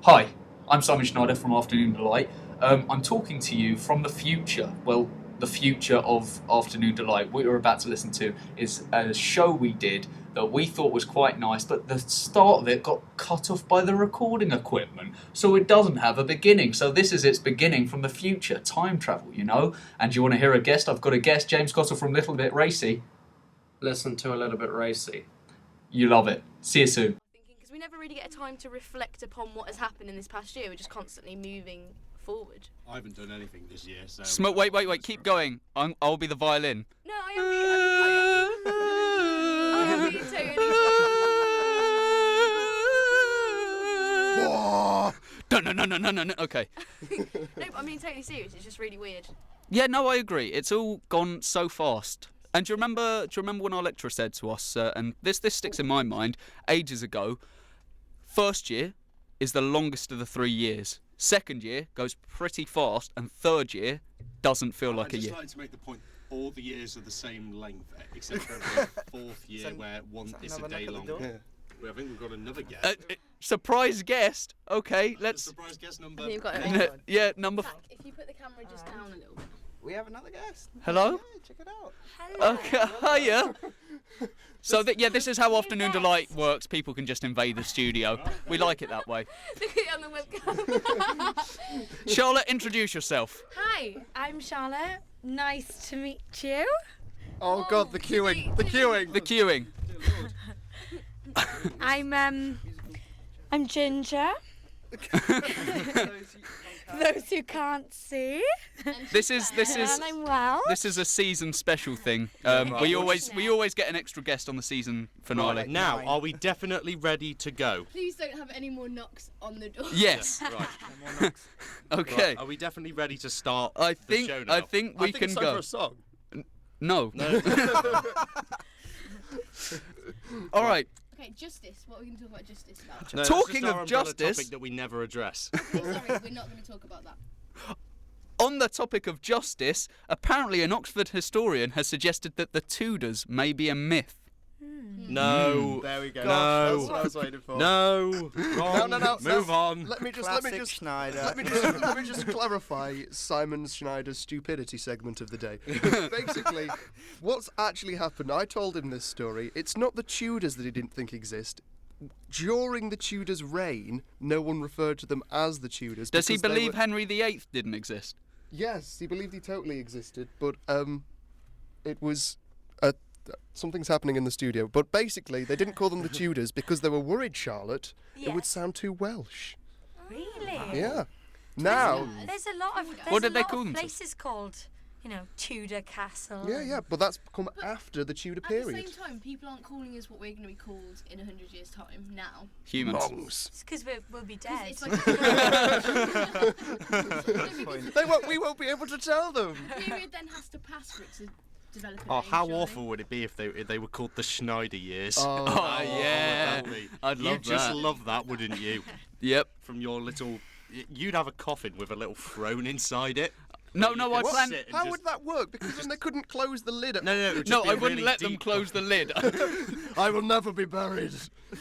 Hi, I'm Simon Schneider from Afternoon Delight. I'm talking to you from the future. Well, the future of Afternoon Delight. What you're about to listen to is a show we did that we thought was quite nice, but the start of it got cut off by the recording equipment, so it doesn't have a beginning. So this is its beginning from the future, time travel, you know? And you want to hear a guest? I've got a guest, James Cottle from Little Bit Racy. Listen to a little bit racy. You love it. See you soon. Because we never really get a time to reflect upon what has happened in this past year. We're just constantly moving forward. I haven't done anything this year, so... Smoke, wait, keep going. I'll be the violin. No, I am being totally... No, okay. No, but I'm being totally serious. It's just really weird. Yeah, no, I agree. It's all gone so fast. And do you remember when our lecturer said to us, and this sticks in my mind, ages ago, first year is the longest of the 3 years. Second year goes pretty fast, and third year doesn't feel like a year. I'd just like to make the point, all the years are the same length, except for the fourth year where one is a day longer. Yeah. I think we've got another guest. Surprise guest. Okay, let's... Surprise guest number... I think you've got it. Yeah, number... Zach, if you put the camera just down a little bit. We have another guest. Hello? Yeah, check it out. Hello. Okay, hiya. So, this is how Afternoon Delight works. People can just invade the studio. We like it that way. Look at it on the webcam. Charlotte, introduce yourself. Hi, I'm Charlotte. Nice to meet you. Oh God, the queuing. The queuing. I'm Ginger. Those who can't see. This is And I'm Welsh. this is a season special thing. We always get an extra guest on the season finale. Right, now, are we definitely ready to go? Please don't have any more knocks on the door. Yes. Right. Okay. Right, are we definitely ready to start I the show now? think we can it's go. time for a song. No. No. All right. Okay, justice. What are we going to talk about justice about? No, Talking that's just our of umbrella justice- topic that we never address. Okay, sorry, we're not going to talk about that. On the topic of justice, apparently an Oxford historian has suggested that the Tudors may be a myth. No. There we go. No. That's what I was waiting for. No. Wrong. No. Move on. Let me just Schneider. let me just clarify Simon Schneider's stupidity segment of the day. Basically, what's actually happened? I told him this story. It's not the Tudors that he didn't think exist. During the Tudors' reign, no one referred to them as the Tudors. Does he because they believe were- Henry VIII didn't exist? Yes, he believed he totally existed, but it was something's happening in the studio. But basically, they didn't call them the Tudors because they were worried, Charlotte, it would Yes. sound too Welsh. Really? Yeah. Now, There's a lot of What did they call themselves? places called, Tudor Castle. yeah, but that's come after the Tudor At period. the same time, people aren't calling us what we're going to be called in 100 years' time now. Humans. Mongs. It's because we'll be dead. It's like We won't be able to tell them. the period then has to pass for it to develop. Oh, how awful would it be if they were called the Schneider years? Oh, Oh, yeah. I'd love You'd just that. love that, wouldn't you? Yep. From your little... You'd have a coffin with a little throne inside it. No, You I could plan. sit and How just- would that work? Because then they couldn't close the lid. No, it would just No, be I a wouldn't really let them deep close the lid. I will never be buried.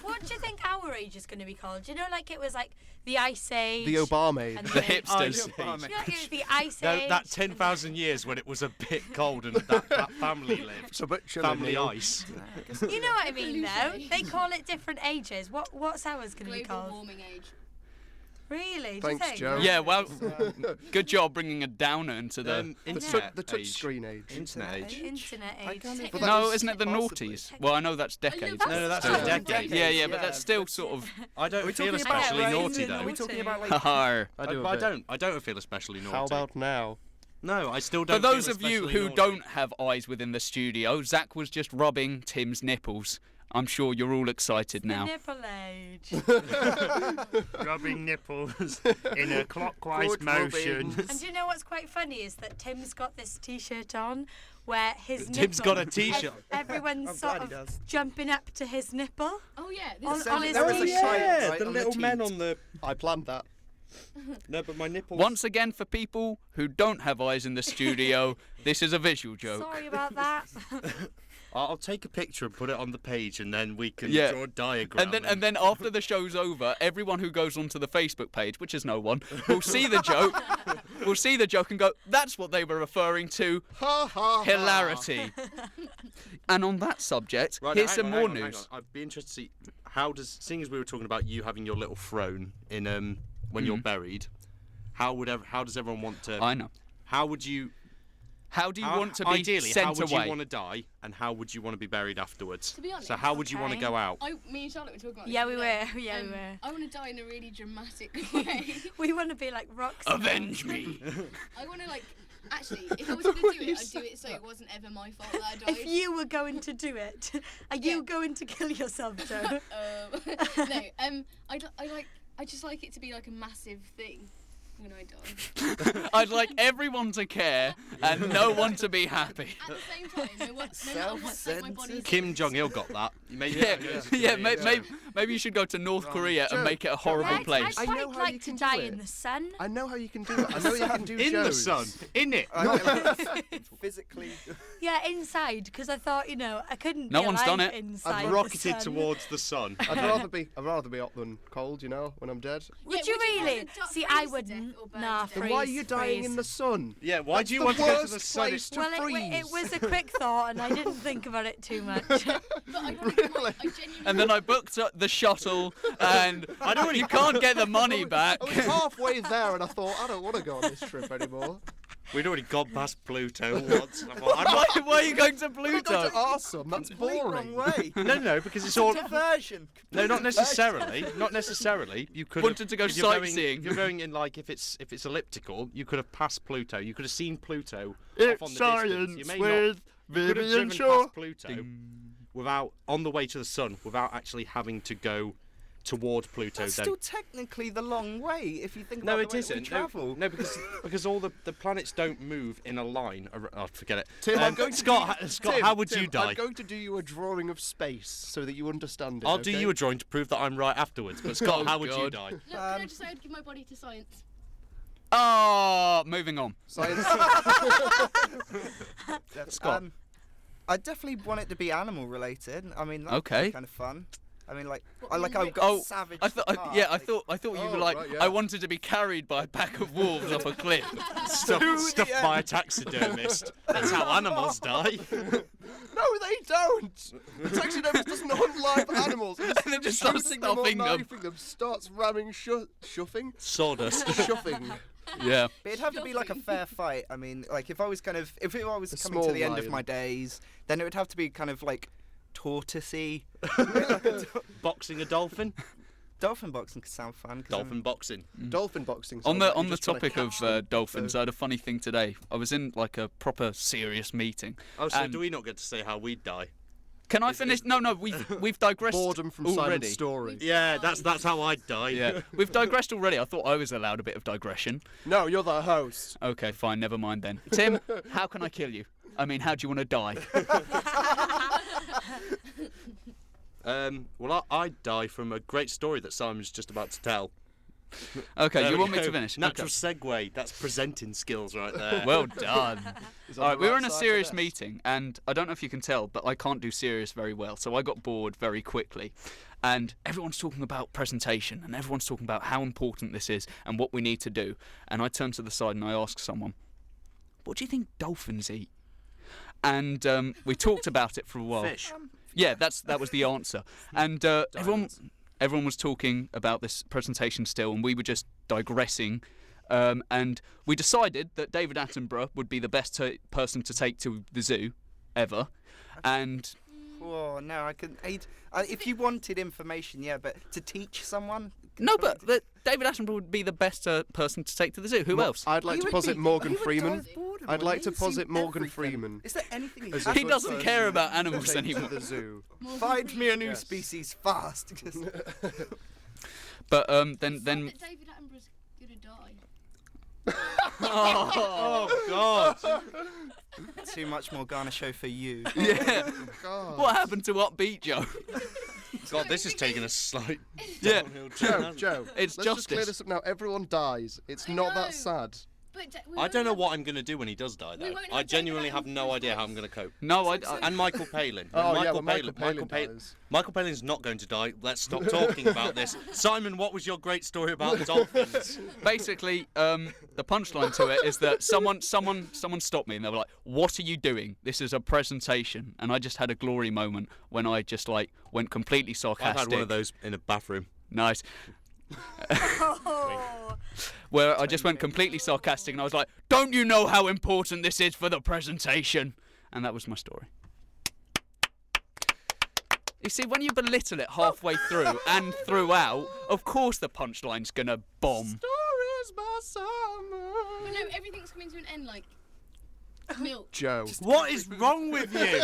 What do you think our age is going to be called? Do you know, like it was like the Ice Age. The Obama age. and The then- hipsters. Do you know, like it was the Ice No, Age. that 10,000 years when it was a bit cold and that family lived. It's a bit chilly, Family Neil. ice. You know what I mean, though. Hallucination. They call it different ages. What's ours going to be global called? warming age. Really? Thanks, do you think? Joe. Yeah, well, good job bringing a downer into the... The touch screen age. Internet age. Internet age. But that No, was isn't it the possibly- noughties? Well, I know that's decades. love No, that's Oh, a decade. Yeah, but that's still sort of... I don't feel talking about especially raising naughty the though. Are we talking about, Har. I do. I don't. I don't feel especially naughty. How about now? No, I still don't. For those feel of you especially who naughty. don't have eyes within the studio, Zach was just rubbing Tim's nipples. I'm sure you're all excited now. Nipple age. rubbing nipples in a clockwise Good motion. rubbings. And do you know what's quite funny is that Tim's got this T-shirt on where his Tim's nipple, got a T-shirt. Everyone's sort glad he of does. jumping up to his nipple. Oh yeah, On, this on his there is a T-shirt. kite Yeah, right the on little the men teat. on the. I planned that. No, but my nipples. Once again, for people who don't have eyes in the studio, this is a visual joke. Sorry about that. I'll take a picture and put it on the page, and then we can Yeah. draw a diagram. And then after the show's over, everyone who goes onto the Facebook page, which is no one, will see the joke. Will see the joke and go, "That's what they were referring to." Ha ha! Hilarity. And on that subject, Right, here's now, some hang more on, hang news. on. I'd be interested to see seeing as we were talking about you having your little throne in when you're buried. How does everyone want to? I know. How would you? How do you want to be Ideally, sent how would away? you want to die, and how would you want to be buried afterwards? To be honest, so how would you want to okay. go out? Me and Charlotte were talking about this. Yeah, the we other were. day. Yeah, we were. I want to die in a really dramatic way. We want to be like rocks. Avenge me. I want to actually, if I was going to do it, I'd do it so it wasn't ever my fault that I died. If you were going to do it, are you going to kill yourself, Joe? No, I just like it to be like a massive thing when I die. I'd like everyone to care and no one to be happy. At the same time, no matter what state my body's Kim Jong Il got that. Maybe you should go to North Korea and Joe, make it a horrible place. I'd I know quite how you like to can do die it. in the sun. I know how you can do it. I know you can do in the shows. sun, in it. Physically. Yeah, inside, because I thought, I couldn't. No be one's done alive it. Inside I've the rocketed sun. towards the sun. I'd rather be hot than cold, when I'm dead. Would Yeah, you would you really? rather See, freeze I to wouldn't. death or burn Nah, to death? Then why are you dying in the sun? Yeah, why That's do you the want to go to worst the sun? place to Well, freeze. it was a quick thought, and I didn't think about it too much. But I genuinely. And then I booked the shuttle, and you can't get the money back. I was halfway there and I thought, I don't want to go on this trip anymore. We'd already gone past Pluto once. And I'm like, Why are you going to I'm Pluto? going to Arsum, that's Complete boring. wrong way. No, because it's all. Diversion. No, not necessarily. Not necessarily. You could Wanted to go if you're going- sightseeing. If you're going in if it's elliptical, you could have passed Pluto. You could have seen Pluto It's off on the distance. You may not. You could have driven past Pluto without on the way to the sun without actually having to go toward Pluto. That's then. still technically the long way if you think No, about it the way isn't. we travel. No, because all the planets don't move in a line. Oh, forget it. Tim, I'm going to Scott, Tim, how would Tim, you die? I'm going to do you a drawing of space so that you understand it. I'll do okay? you a drawing to prove that I'm right afterwards. But Scott, Oh, how would you God. die? Look, can I just say I'd give my body to science? Oh, moving on. Science. Scott. I definitely want it to be animal related. I mean, that's Okay. kind of fun. I mean, I've got Oh, savage. I thought, heart, I like- thought you Oh, were like, right, yeah. I wanted to be carried by a pack of wolves off a cliff. Stuffed by a taxidermist. That's how animals die. No, they don't. The taxidermist doesn't hunt live animals. And then just starts shooting them or stuffing them. knifing them. Starts ramming, shuffing, Sawdust. shuffing. Yeah. But it'd have to be like a fair fight. I mean, like if I was coming small to the end of lion. my days, then it would have to be kind of like tortoisey. Boxing a dolphin. Dolphin boxing could sound fun. 'cause Dolphin boxing. Dolphin boxing. On sounds like the you're just trying to topic of catch them. dolphins, I had a funny thing today. I was in like a proper serious meeting. Oh, so And- do we not get to say how we die? Can I finish? No, we've digressed Boredom from already. Simon's story. Yeah, that's how I'd die. Yeah, we've digressed already. I thought I was allowed a bit of digression. No, you're the host. Okay, fine, never mind then. Tim, how can I kill you? I mean, how do you want to die? Well, I'd die from a great story that Simon's just about to tell. Okay, There you we want me go. to finish? Natural Okay. segue. That's presenting skills right there. Well done. Is All right, on we the were right in a side of serious the meeting, and I don't know if you can tell, but I can't do serious very well, so I got bored very quickly. And everyone's talking about presentation, and everyone's talking about how important this is and what we need to do. And I turned to the side and I asked someone, "What do you think dolphins eat?" And we talked about it for a while. Fish. Yeah, that was the answer. And everyone was talking about this presentation still, and we were just digressing. And we decided that David Attenborough would be the best person to take to the zoo ever. And Oh no, I could. If you wanted information, yeah, but to teach someone. no, but David Attenborough would be the best person to take to the zoo. Who else? I'd like He to would posit be- Morgan he would Freeman. dive boredom, I'd like wouldn't to he? He's posit seen Morgan everything. Freeman. Is there anything As he a He good doesn't person care about to animals take anymore. To the zoo. Find me a new Yes. species fast. 'Cause- But then That David Attenborough's gonna die. Oh God. Too much Morgana show for you. yeah. God. What happened to Upbeat Joe? God, this is taking a slight Yeah. downhill Joe, trend. Joe, It's let's just clear justice. this up now. Everyone dies. It's I not know. that sad. I don't know what I'm going to do when he does die, though. won't I have genuinely David have no Attenborough's idea how voice. I'm going to cope. No, And Michael Palin. Oh, Michael yeah, when Michael Palin. Palin dies. Michael Palin's not going to die. Let's stop talking about this. Simon, what was your great story about dolphins? Basically, the punchline to it is that someone stopped me and they were like, "What are you doing? This is a presentation." And I just had a glory moment when I just like went completely sarcastic. I've had one of those in a bathroom. Nice. Oh. Where I just went completely sarcastic and I was like, "Don't you know how important this is for the presentation?" And that was my story. You see, when you belittle it halfway through and throughout, of course the punchline's gonna bomb. Stories by summer. But no, everything's coming to an end, like milk. Joe. What is wrong with you?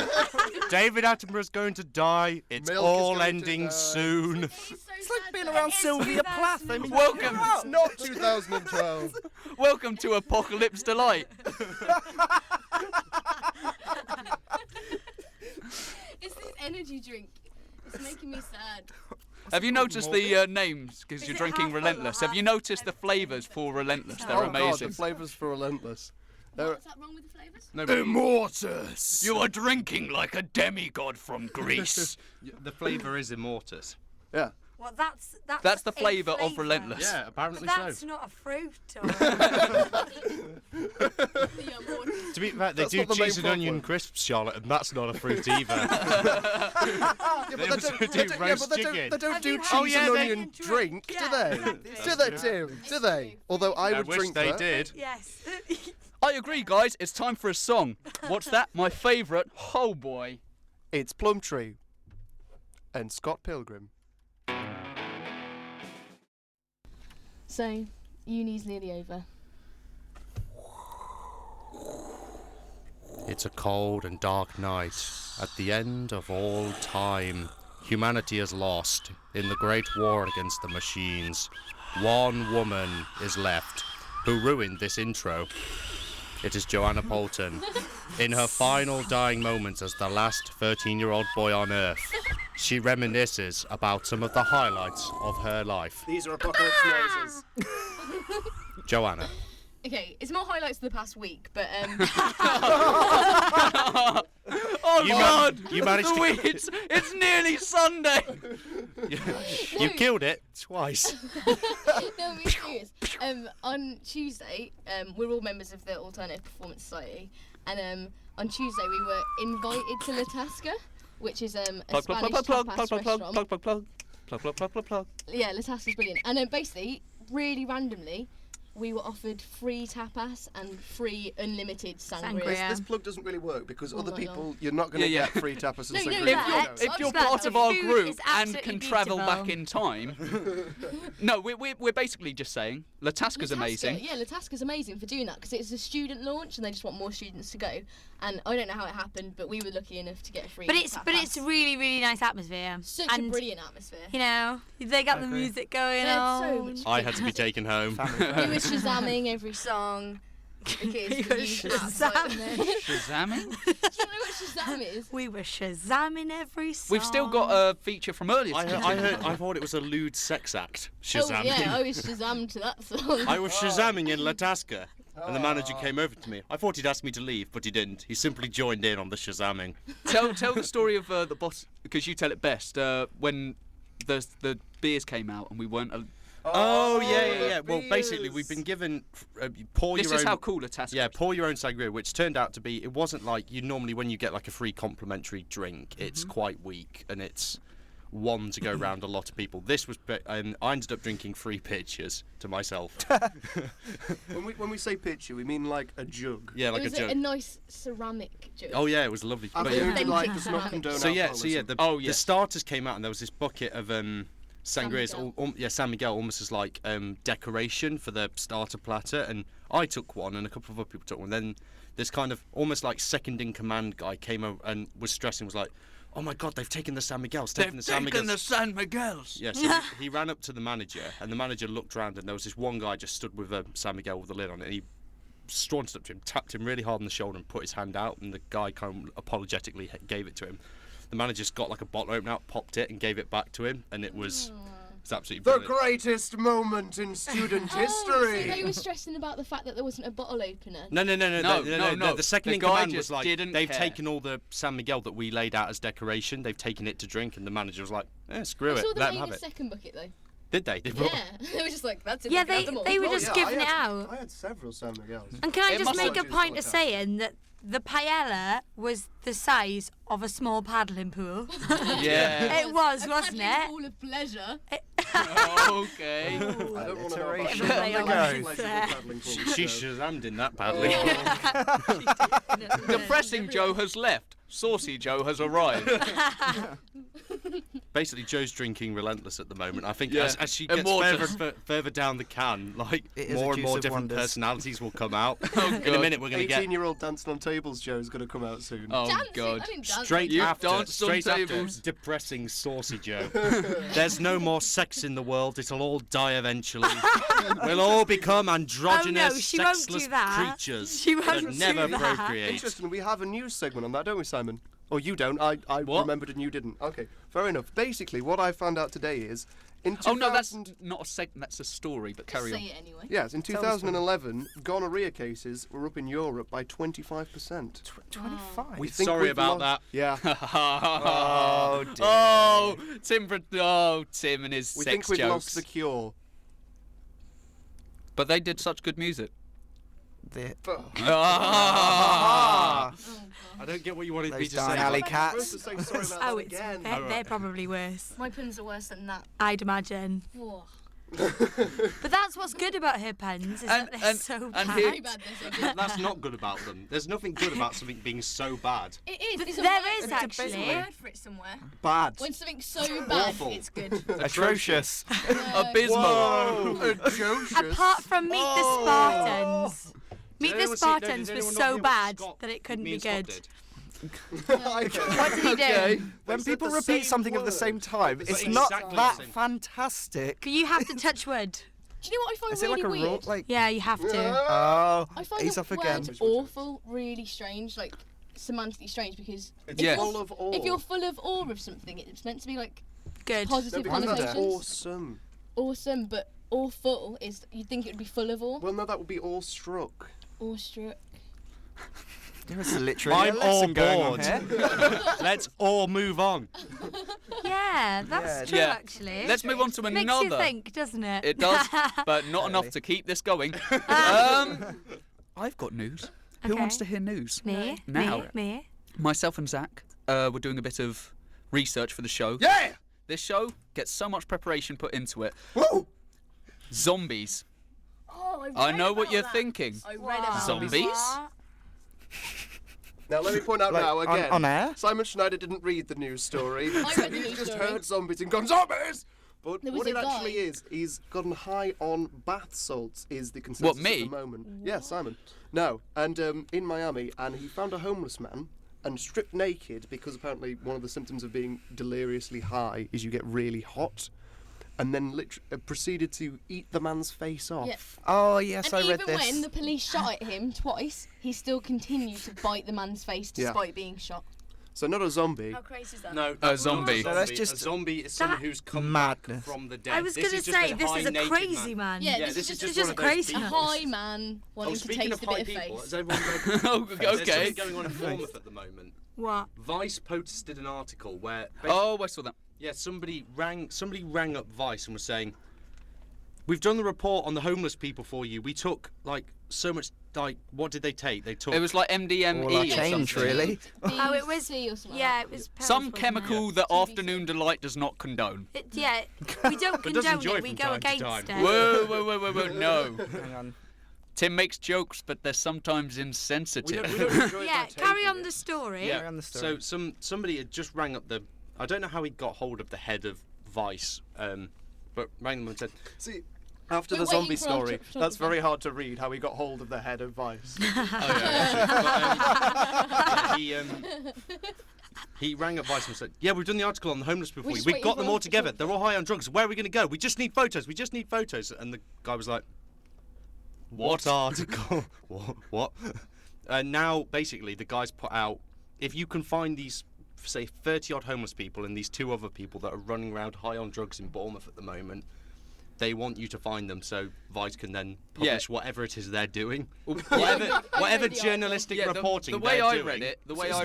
David Attenborough's going to die. It's Milk is all going to ending die. soon. It's like being around Sylvia Plath. I mean, Welcome. It's not 2012. Welcome to Apocalypse Delight. It's this energy drink. It's making me sad. Have you noticed the names? Because Is you're it drinking half full or Relentless. Have you half noticed the flavours for Relentless? They're Oh God, amazing. the flavours for Relentless. What's that wrong with the flavours? Immortus. You are drinking like a demigod from Greece. The flavour is Immortus. Yeah. Well, that's That's the a flavour of flavour. Relentless. Yeah, But apparently that's so. not a fruit. Or... To be fair, they That's do not the main cheese and onion problem. crisps, Charlotte, and that's not a fruit either. Yeah, but They they also don't, do they don't, roast they chicken. don't Have do you cheese had Oh, yeah, and they- onion drink, Yeah, do they? exactly. Do they, Tim? Do they? Although I I would wish drink they that. did. Yes. I agree, guys. It's time for a song. What's that? My favourite. Oh boy. It's Plumtree and Scott Pilgrim. So, uni's nearly over. It's a cold and dark night. At the end of all time, humanity is lost in the great war against the machines. One woman is left, who ruined this intro. It is Joanna Poulton. In her final dying moments as the last 13-year-old boy on Earth, she reminisces about some of the highlights of her life. These are apocalypse noises. Joanna. Okay, it's more highlights of the past week, but Oh You God! you managed the to- week, it's nearly Sunday. You killed it twice. no, I'm being serious. On Tuesday, we're all members of the Alternative Performance Society, and on Tuesday we were invited to Latasca, which is a Plug plug Spanish plug plug tapas plug plug plug restaurant. plug plug plug plug plug plug plug plug. Yeah, Latasca's brilliant. And basically, really randomly, we were offered free tapas and free unlimited sangria. Sangria. This plug doesn't really work because Oh other my people, God. you're not going to Yeah, yeah. get free tapas and No, no, sangria. but- If you're But part of the our food group is and absolutely can travel back beautiful. in time, no, we're basically just saying Latasca's amazing. Yeah, Latasca's amazing for doing that because it's a student launch and they just want more students to go. And I don't know how it happened, but we were lucky enough to get a free But it's tapas. really really nice atmosphere. Such and a brilliant atmosphere. you know they got the agree. music going There's so on. much I had to be taken home. We were shazamming every song because You we were used shazamming. Shazamming? Do you know what Shazam is? We were shazamming every song. We've still got a feature from earlier. I thought it was a lewd sex act. Shazamming. Oh yeah, I was Shazam to that song. I was shazamming in Latasca, and the manager came over to me. I thought he'd asked me to leave, but he didn't. He simply joined in on the shazamming. Tell the story of the boss because you tell it best. When the beers came out and we weren't. Oh yeah. Well, basically, we've been given pour This your is own. how cool Latasca. Yeah, pour your own sangria, which turned out to be. It wasn't like you normally when you get like a free complimentary drink. It's quite weak and it's one to go round a lot of people. This was, and I ended up drinking 3 pitchers to myself. When we say pitcher, we mean like a jug. Yeah, like it was a jug. a nice ceramic jug. Oh yeah, it was lovely. I But think yeah. we like Authentic does not ceramic. condone So yeah, alcoholism. the Oh, yes. starters came out and there was this bucket of sangrias, Miguel. San Miguel, almost as like decoration for the starter platter, and I took one and a couple of other people took one. Then this kind of almost like second in command guy came over and was stressing, was like, "Oh my God, they've taken the San Miguel's, taken the San Miguel's." San Miguel's. Yeah, so he ran up to the manager, and the manager looked around, and there was this one guy just stood with a San Miguel with the lid on it, and he straunted up to him, tapped him really hard on the shoulder, and put his hand out, and the guy kind of apologetically gave it to him. The manager's got like a bottle opener out, popped it, and gave it back to him, and it was It's absolutely The brilliant. greatest moment in student So history. they were stressing about the fact that there wasn't a bottle opener. No. No. The second The in guy command just was like, didn't they've care. taken all the San Miguel that we laid out as decoration. They've taken it to drink, and the manager was like, screw I it, saw them let them in have the it. second bucket though. Did they? They brought- Yeah, they were just like, that's it. Yeah, we can have them all. they were Oh, just yeah, giving it I out. had several San Miguels. And can I It just must make a have- point of saying that the paella was the size of a small paddling pool? Yeah. It was, a wasn't paddling it? pool of pleasure. Okay. I don't want to know about Alliteration on the paddling goes. paddling pool, She so- Shazammed in that badly. Depressing Joe has left. Saucy Joe has arrived. Basically, Joe's drinking relentless at the moment. I think Yeah. as she gets Immortus. further down the can, like It is a more and juice more of different wonders. personalities will come out. Oh, In a God. minute, we're going to get 18-year-old dancing on tables Joe is going to come out soon. Oh, Dancing? God. I didn't dance. straight You after, danced on straight after tables. depressing saucy Joe. There's no more sex in the world. It'll all die eventually. We'll all become androgynous, she won't do sexless that. creatures She won't that do never that. procreate. Interesting, we have a news segment on that, don't we, Simon? Or you don't. I What? remembered and you didn't. Okay, fair enough. Basically, what I found out today is in 2000, Oh no, that's not a segment. That's a story. But Just carry say on. it anyway. Yes, in 2011, gonorrhea cases were up in Europe by 25%. 25. We think Sorry we've about lost- Yeah. Oh, dear. Oh, Tim and his We sex think we've jokes. lost the cure. But they did such good music. The- Ah. I don't get what you wanted me Those to darn say. alley Supposed cats. to say sorry about Oh, that it's again. they're probably worse. My puns are worse than that. I'd imagine. Whoa. But that's what's good about her puns, is that they're so bad. here- Very bad. They're so good. That's not good about them. There's nothing good about something being so bad. It is. It's a There word- is there's actually. a word for it somewhere. Bad. When something's so bad, Awful. it's good. Atrocious. Abysmal. Apart from Meet the Spartans. Meet the Did anyone see- no, did Spartans anyone was not hear so what bad Scott- that it couldn't me be and Scott good. did? What did he do? Okay. When said people the repeat same something at the word. same time, But it's exactly not the that same. fantastic. But you have to touch wood. Do you know what I find Is it really like a weird? rule? Like, Yeah, you have to. oh, I find he's the off again. word awful really strange, like semantically strange, because if Yes. you're- Full of awe. if you're full of awe of something, it's meant to be like Good. positive because that's connotations. awesome. Awesome, but awful is you'd think it would be full of awe. Well, no, that would be awestruck. Awestruck. There's literally I'm a lesson all going on bored. here. Let's all move on. Yeah, that's Yeah. true Yeah. actually. Let's move on to Makes another. you think, doesn't it? It does, but not enough Really? to keep this going. I've got news. Who Okay. wants to hear news? Me, Now. me. Myself and Zach were doing a bit of research for the show. Yeah! This show gets so much preparation put into it. Whoa! Zombies. Oh, I know what you're thinking. I read about Zombies? What? Now, let me point out Like, now on- again. on air? Simon Schneider didn't read the news story. read the He's news just story. heard zombies and gone, zombies! But There was what it a guy- actually is, he's gotten high on bath salts, is the consensus me? at the moment. Yeah, Simon. No, and in Miami, and he found a homeless man and stripped naked because apparently one of the symptoms of being deliriously high is you get really hot, and then proceeded to eat the man's face off. Yeah. Oh, yes, And I read even this. when the police shot at him twice, he still continued to bite the man's face Yeah. despite being shot. So not a zombie. How crazy is that? No, A zombie. So that's just a zombie is someone who's come madness. back from the dead. I was This going to is just say, a this high is a naked crazy man. Yeah, Yeah, this, this is is just just a one of those crazy a man. high man Oh, wanting to speaking taste of a high bit of people, face. has everyone read? Oh, There's okay. something going on in Bournemouth at the moment. What? Vice posted an article where Oh, I saw that. yeah, somebody rang up Vice and was saying, "We've done the report on the homeless people for you. We took like so much. Like, what did they take? They took. It was like MDME All our or change, something. really. Oh, it was. BC or something Yeah, like it was. pills, Some wasn't it? chemical that Afternoon Delight does not condone. Yeah, we don't But does condone enjoy it. We from go time to against time. it. Whoa, no. Hang on. Tim makes jokes, but they're sometimes We insensitive. don't enjoy it Yeah, by carry taking on it. the story. Yeah. Carry on the story. So somebody had just rang up the. I don't know how he got hold of the head of Vice, but rang them and said, See, after We're the zombie waiting for our story, photographer. that's very hard to read how he got hold of the head of Vice. He rang up Vice and said, "Yeah, we've done the article on the homeless people. We're just We've waiting got for them our all together. photographer." They're all high on drugs. Where are we going to go? We just need photos. We just need photos." And the guy was like, "What article? What?" And now, basically, the guy's put out, if you can find these say, 30-odd homeless people and these 2 other people that are running around high on drugs in Bournemouth at the moment. They want you to find them so Vice can then publish whatever it is they're doing. Whatever journalistic reporting the way they're I doing.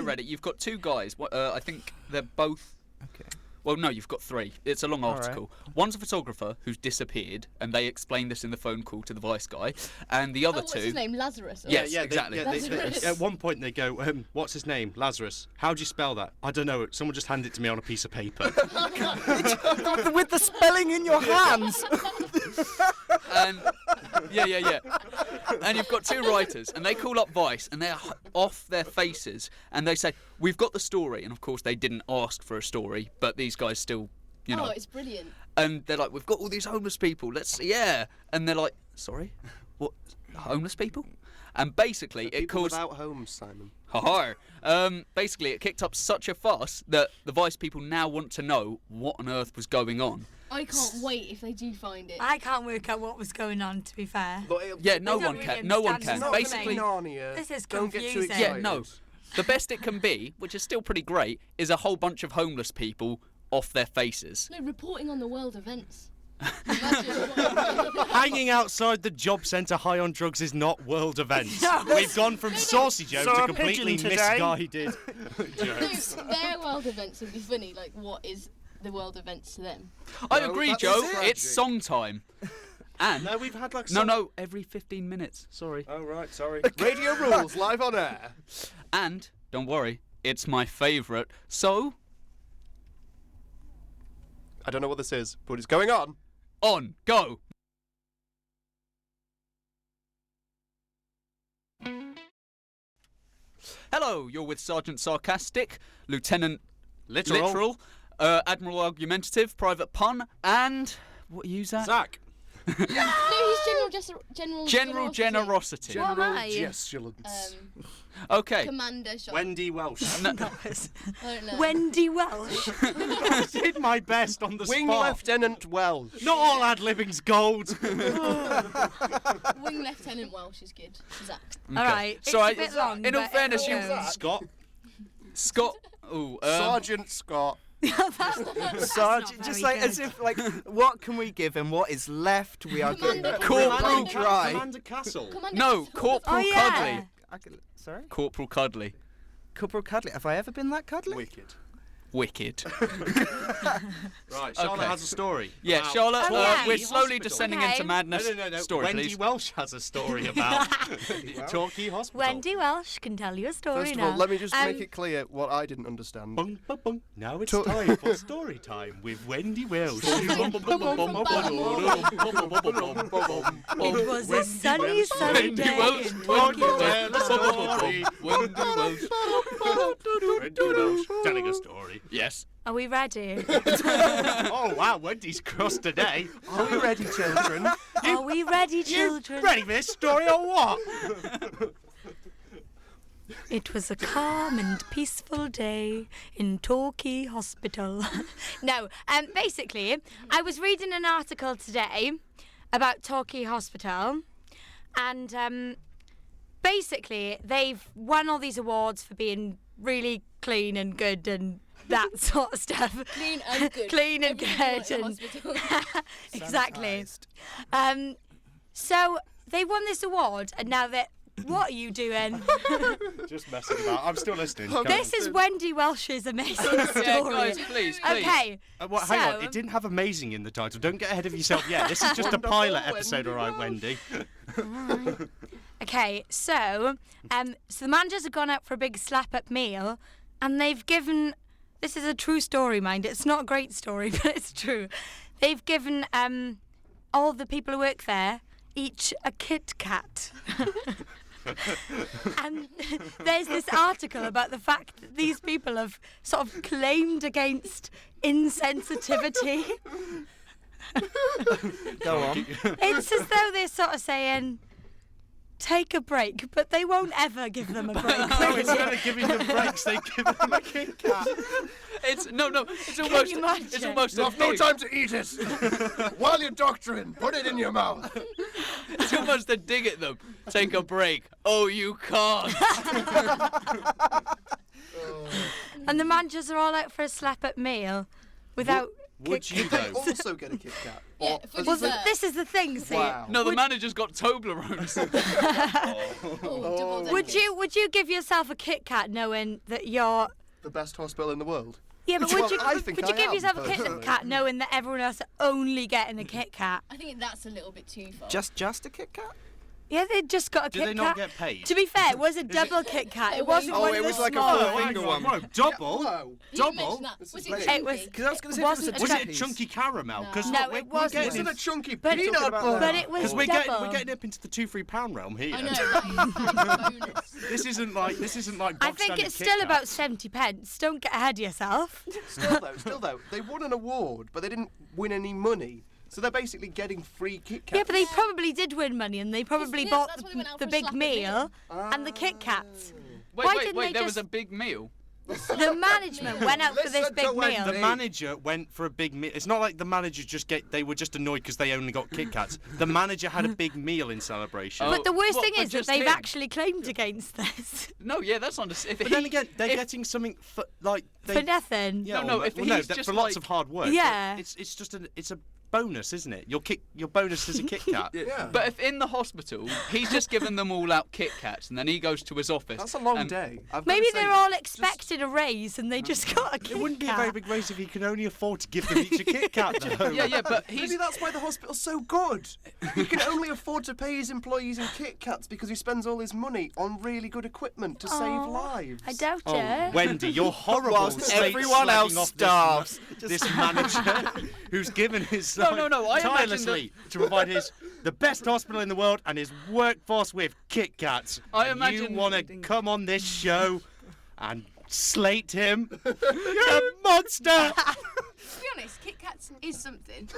read it, you've got 2 guys. I think they're both... Okay. Well, no, you've got 3. It's a long article. One's a photographer who's disappeared, and they explain this in the phone call to the Vice guy. And the other what's 2... his name? Lazarus? Or Yes, exactly. Lazarus. At one point they go, what's his name? Lazarus. How do you spell that? I don't know. Someone just handed it to me on a piece of paper. With the spelling in your hands. And yeah. And you've got 2 writers, and they call up Vice, and they're off their faces, and they say, "We've got the story." And of course, they didn't ask for a story, but these guys still, Oh, it's brilliant. And they're like, "We've got all these homeless people. And they're like, "Sorry, what? Homeless people?" And basically, it People caused. without homes, Simon. Basically, it kicked up such a fuss that the Vice people now want to know what on earth was going on. I can't wait if they do find it. I can't work out what was going on, to be fair. Yeah, no don't one really can. No one understand can. what's Basically, Narnia. This is Don't get too confusing. excited. yeah, no. The best it can be, which is still pretty great, is a whole bunch of homeless people off their faces. No, reporting on the world events. Imagine what- Hanging outside the job centre high on drugs is not world events. No. We've gone from saucy jokes Saw to a completely pigeon today. misguided No, jokes. their world events would be funny. Like, what is the world events to them? I No, agree, that's Joe. tragic. It's song time. And No, we've had like no, every 15 minutes. Sorry. Oh right, sorry. Radio rules live on air. And don't worry, it's my favourite. So I don't know what this is, but it's going on. on, go. Hello, you're with Sergeant Sarcastic, Lieutenant Literal. Admiral Argumentative, Private Pun, and what are you, Zach? Zach. No, he's General Generosity. What am I? Gesturance. Okay. Commander Shot. Wendy Welsh. I don't know. Wendy Welsh. I did my best on the Wing spot. Lieutenant Welsh. Not all ad-libbing's gold. Wing Lieutenant Welsh is good. Zach. All right. It's So a bit long. in all but fairness, it you goes. Scott. Scott. Ooh, Sergeant Scott. Sergeant, just like as if like, what can we give him? What is left? We are going Commander Corporal dry. Commander Castle. Commander No, Castle. Corporal Oh, yeah. Cuddly. Sorry? Corporal Cuddly. Corporal Cuddly. Have I ever been that cuddly? Wicked. Wicked. Right, Charlotte Okay. has a story. Yeah, about Charlotte, Oh, yeah. we're slowly Hospital. descending Okay. into madness. No. Story, Wendy please. Welsh has a story about Torquay Hospital. Wendy Welsh can tell you a story First of now. all, let me just make Um, it clear what I didn't understand. Bung, bung, bung. Now it's To- time for story time with Wendy Welsh. It was a sunny, sunny Wendy day Welsh, in Wendy Tokyo. Welsh. Wendy Welsh. Wendy Welsh telling a story. Yes. Are we ready? Oh wow, Wendy's crossed today. Are we ready, children? Are we ready, children? Ready for this story or what? It was a calm and peaceful day in Torquay Hospital. No, basically, I was reading an article today about Torquay Hospital, and basically they've won all these awards for being really clean and good and that sort of stuff. Clean and good. Clean and Everything good. at the hospital. Exactly. So they won this award, and now they're. What are you doing? Just messing about. I'm still listening. This is Wendy Welsh's amazing story. Yeah, guys, please. Okay. Hang on, so- it didn't have amazing in the title. Don't get ahead of yourself yet. This is just a pilot episode, all right, Wendy. Okay, so the managers have gone out for a big slap-up meal, and they've given. This is a true story, mind. It's not a great story, but it's true. They've given all the people who work there each a Kit Kat. And there's this article about the fact that these people have sort of claimed against insensitivity. Go on. It's as though they're sort of saying, take a break, but they won't ever give them a break. No, instead of giving them breaks, they give them a Kit Kat. It's It's you almost. imagine? It's almost. You a have no dig. time to eat it. While you're doctoring, put it in your mouth. It's almost a dig at them. Take a break. Oh, you can't. and the managers are all out for a slap-up meal without. Would you though? Also get a Kit Kat. Yeah, Or for as Well, dessert. this is the thing. See, Wow. No, the manager's got Toblerones. Oh, would you give yourself a Kit Kat knowing that you're? the best hospital in the world. Yeah, but Well, would you I think would you I give am, yourself a Kit personally. Kat knowing that everyone else are only getting a Kit Kat? I think that's a little bit too far. Just a Kit Kat? Yeah, they just got a Do Kit they Kat. not get paid? To be fair, it was a double Kit Kat. It wasn't Oh, one it of the was like a small full ones. finger one. Whoa, double? Whoa. You didn't double? mention that. This Was is it late. chunky? It was. Because I was going to say It wasn't it was a Was chunk- it chunky caramel? Because No, it wasn't. Isn't a chunky But- peanut butter? But it was Because we're double. getting up into the £2-3 realm here. I know. That is bonus. This isn't like I bog think standard it's Kit still Kat. about 70 pence. Don't get ahead of yourself. Still though, they won an award, but they didn't win any money. So they're basically getting free Kit Kats. Yeah, but they probably did win money, and they probably Yeah, bought that's why they went out the for a big slap at meal and the Kit Kats. Why Wait, didn't they there was just- a big meal. The management went out for this Listen big to meal. The manager went for a big meal. It's not like the manager they were just annoyed because they only got Kit Kats. The manager had a big meal in celebration. Oh. But the worst What, thing for is that just they've him? actually claimed against this No, yeah, that's understandable. But then again, they're getting something for like they, for nothing. Yeah, No, well, if well, he's that- just for lots like- of hard work. but Yeah. it's just a bonus, isn't it? Your bonus is a Kit Kat. Yeah. But if in the hospital he's just given them all out Kit Kats and then he goes to his office. That's a long and- day. I've Maybe gotta say they're that. all expecting a raise and they just got a Kit It wouldn't be a Kat. very big raise if he can only afford to give them each a Kit Kat, though. Yeah, but he's Maybe that's why the hospital's so good. He can only afford to pay his employees in Kit Kats because he spends all his money on really good equipment to save Aw, lives. I doubt Oh, it. Wendy, you're horrible. Whilst slate everyone slagging else off starves. This manager who's given his No, I imagine tirelessly to provide the best hospital in the world and his workforce with Kit Kats. I And imagine- you want to come on this show and slate him? You're a monster. To be honest, Kit Kats is something.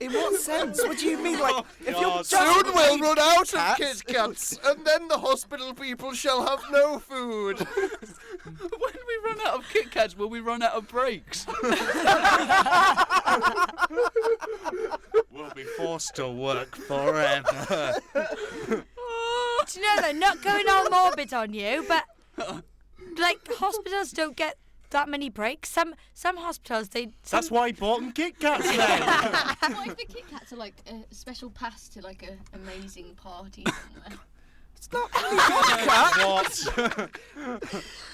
In what sense? What do you mean? Like, if you're God. just Soon we'll run out of Kats. Kit Kats, and then the hospital people shall have no food. when we run out of Kit Kats, will we run out of breaks? We'll be forced to work forever. Do you know though, not going all morbid on you, but like hospitals don't get that many breaks. Some hospitals That's why he bought them Kit Kats then. What if the Kit Kats are like a special pass to like an amazing party somewhere? What?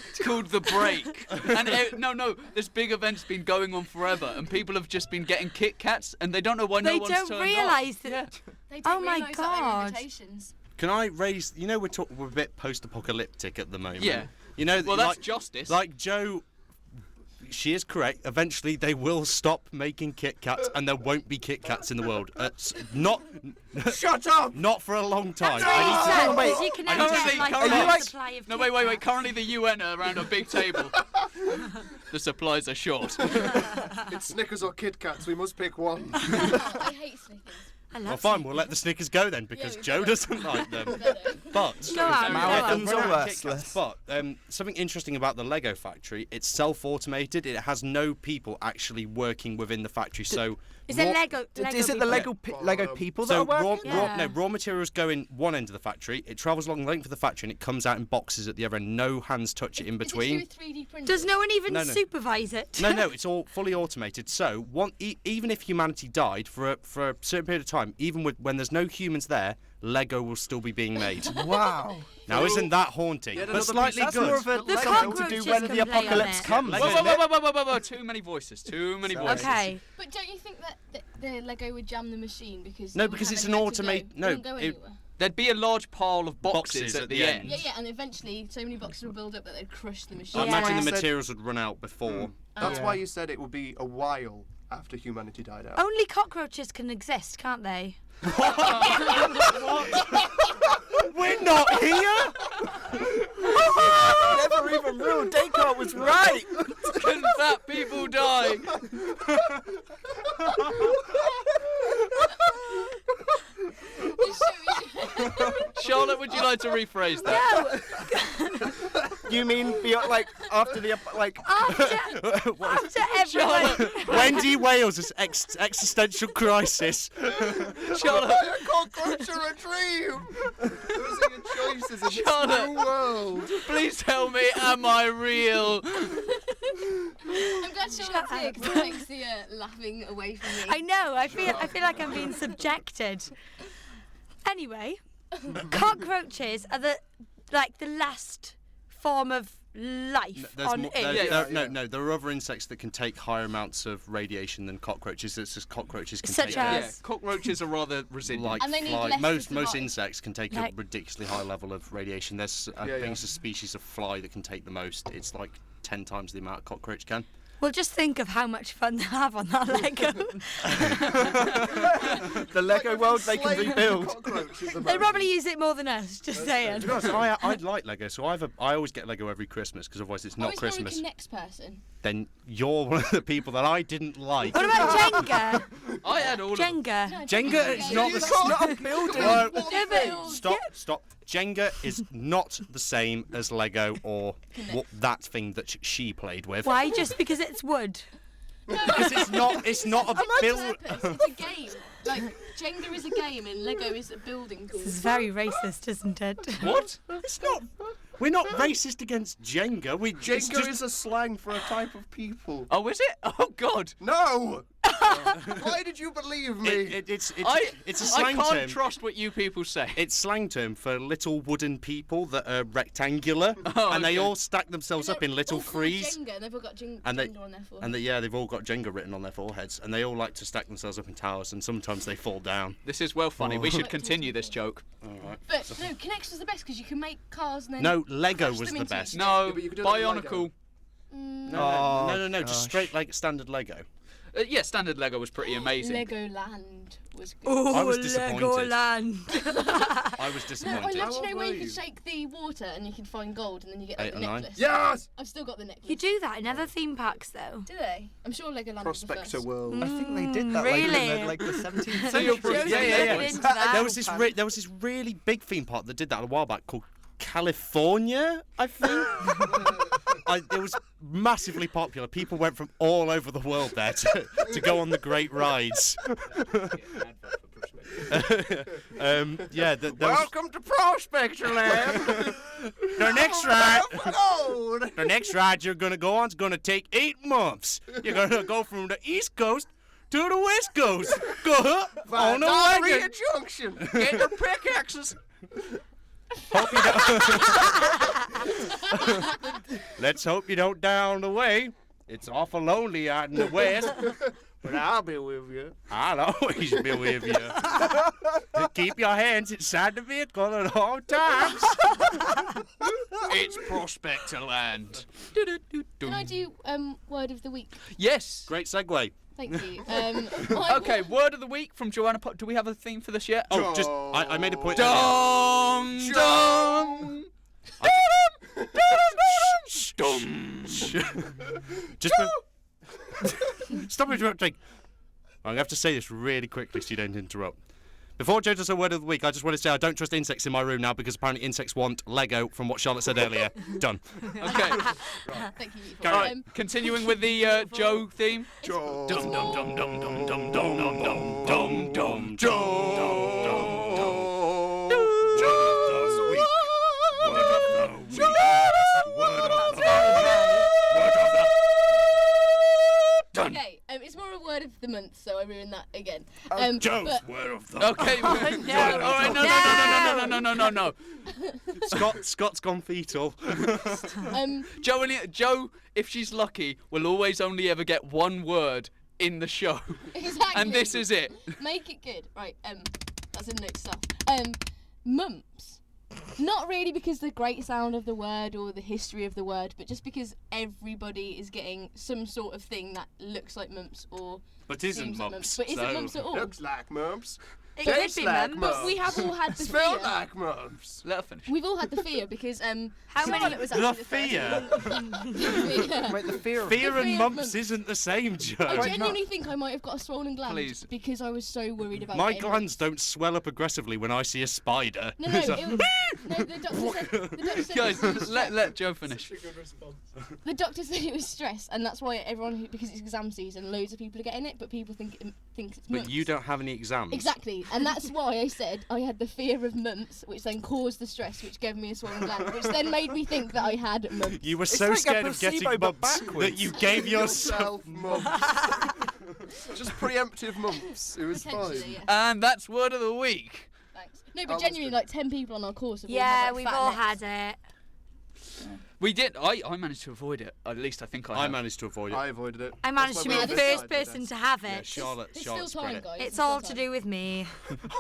It's called The Break. And no, this big event's been going on forever, and people have just been getting Kit Kats, and they don't know why no they one's don't turned realise up. that. Yeah. They Oh don't my realise that God. they're invitations. Can I raise? You know, we're a bit post-apocalyptic at the moment. Yeah. You know, Well, that's like, justice. Like Joe, she is correct. Eventually, they will stop making Kit Kats, and there won't be Kit Kats in the world. Not. Shut up! Not for a long time. That's really sad, wait, because you can I never need to get see- like are a you like- supply of No, Kit wait. Kats. Currently, the UN are around a big table. The supplies are short. It's Snickers or Kit Kats. We must pick one. I hate Snickers. I love Well, fine. We'll let the Snickers go then, because we Joe better. doesn't like them. Better. But Go on, go on. Marathons are worthless. But something interesting about the Lego factory, it's self-automated. It has no people actually working within the factory. So Is it raw- Lego? Is it the Lego people that So are working? raw materials go in one end of the factory. It travels along the length of the factory and it comes out in boxes at the other end. No hands touch it in Is it between. through 3D printing? Does no one even No. supervise it? No, it's all fully automated. So even if humanity died for a certain period of time, even when there's no humans there, Lego will still be being made. Wow. Now, isn't that haunting? Yet But another slightly piece- That's good. more of a The something to cockroaches do when can the play on apocalypse it. comes. Lego- isn't it? Whoa, too many voices. Okay. But don't you think that the Lego would jam the machine because No, it wouldn't because have it's an anywhere to automate- go? no, It wouldn't go it- anywhere. There'd be a large pile of boxes at the end. Yeah, and eventually so many boxes would build up that they'd crush the machine. I imagine the Yeah. materials would run out before. That's why you said it would be a while after humanity died out. Only cockroaches can exist, can't they? We're not here. Never even ruled. Descartes was right. Can fat people die? Charlotte, would you like to rephrase that? You mean like after the like? After everyone. Wendy Wales' existential crisis. Charlotte, Cockroach are a dream. Those are your choices in this Charlotte. new world. please tell me, am I real? I'm glad Charlotte's here because it takes the laughing away from me. I know. I feel like I'm being subjected. Anyway, cockroaches are the last form of life on Earth. No, there are other insects that can take higher amounts of radiation than cockroaches. It's just cockroaches can Such take as? Yeah, cockroaches are rather resilient. like And they need fly. less to Most survive. insects can take Like- a ridiculously high level of radiation. There's I think it's a species of fly that can take the most. It's like 10 times the amount a cockroach can. Well, just think of how much fun they have on that Lego. The Lego world they can rebuild. They probably use it more than us. Just saying. To be honest, I like Lego, so I always get Lego every Christmas because otherwise it's not Always more Christmas. a next person. Then you're one of the people that I didn't like. What about Jenga? I had all of them. Jenga. No, Jenga is not the It's not a building. Yeah, but- Stop. Jenga is not the same as Lego or that thing that she played with. Why? Just because it's wood. Because it's not a build. Purpose. It's a game. Like Jenga is a game and Lego is a building tool. This is very racist, isn't it? What? It's not. We're not racist against Jenga. Jenga is a slang for a type of people. Oh, is it? Oh, God. No! Why did you believe me? It's a I slang can't term. trust what you people say. It's slang term for little wooden people that are rectangular, and they okay. all stack themselves up in little all called threes. Jenga, and they've all got Jenga And they- on their forehead. And they've all got Jenga written on their foreheads, and they all like to stack themselves up in towers, and sometimes they fall down. This is well funny. We should continue this joke. All right. But no, Kinect was the best because you can make cars and then. No, Lego crash was them the into best. each No, but you could do it with Bionicle. No, just straight like standard Lego. Yeah, standard Lego was pretty amazing. Legoland was good. Oh, I was disappointed. Legoland. I was No, I disappointed. loved, you know, where you were could shake the water and you can find gold and then you get 8 like, the or 9. necklace. Yes! I've still got the necklace. You do that in other theme parks, though. Do they? I'm sure Legoland was the Prospector first. world. I think they did that Really? like in the 17th So you're century. Yeah. Into that. There was this really big theme park that did that a while back called California, I think. It was massively popular. People went from all over the world there to go on the great rides. Welcome to Prospector Land! The next ride you're gonna go on is gonna take 8 months. You're gonna go from the East Coast to the West Coast. Go on a wagon. Junction! Get your pickaxes. Let's hope you don't down the way. It's awful lonely out in the West. But I'll be with you. I'll always be with you. Keep your hands inside the vehicle at all times. It's Prospector Land. Can I do word of the week? Yes. Great segue. Thank you. Okay, word of the week from Joanna. Do we have a theme for this yet? Oh, just I made a point. Dum dum. Just stop interrupting. I'm gonna have to say this really quickly so you don't interrupt. Before Joe does her word of the week, I just want to say I don't trust insects in my room now because apparently insects want Lego from what Charlotte said earlier. Done. Okay. Thank you. All right. Continuing with the Joe theme. Joe. Dum dum dum dum dum dum dum dum dum dum dum. Okay, it's more a word of the month, so I ruined that again. Joe's but- word of the Okay. no. All right. No. Scott's gone fetal. Joe, if she's lucky, will always only ever get one word in the show, Exactly. and this is it. Make it good. Right, that's in note stuff. Mumps. Not really because the great sound of the word or the history of the word, but just because everybody is getting some sort of thing that looks like mumps or But isn't seems like mumps. But isn't so- mumps at all. Looks like mumps. It Tastes could be like mum. But we have all had the Smell fear. like mumps. Let her finish. We've all had the fear because How many- Charlotte was actually The the fear? first. Wait, the fear of Fear and fear of mumps mumps. isn't the same, Joe. I genuinely think I might have got a swollen gland Please. because I was so worried about My getting glands don't swell up aggressively when I see a spider. No, So- no, the doctor said Guys, it was let Joe finish. the doctor said it was stress, and that's why everyone, because it's exam season, loads of people are getting it, but people think it's but mumps. you don't have any exams. Exactly, and that's why I said I had the fear of mumps, which then caused the stress, which gave me a swollen gland, which then made me think that I had mumps. You were so like a scared of getting placebo, but mumps that backwards. you gave yourself. Mumps. Just preemptive mumps. It was Potentially, fine. yeah. And that's word of the week. Thanks. No, Oh, but that's genuinely, good. like 10 people on our course have all Yeah, had, like, we've fat all necks. had it. We did. I managed to avoid it. At least I think I I have. managed to avoid it. I avoided it. I managed That's to why be we're the on this first side of the person desk. to have Yeah, it. Charlotte's There's still time, credit. guys. It's there's all still to time. do with me.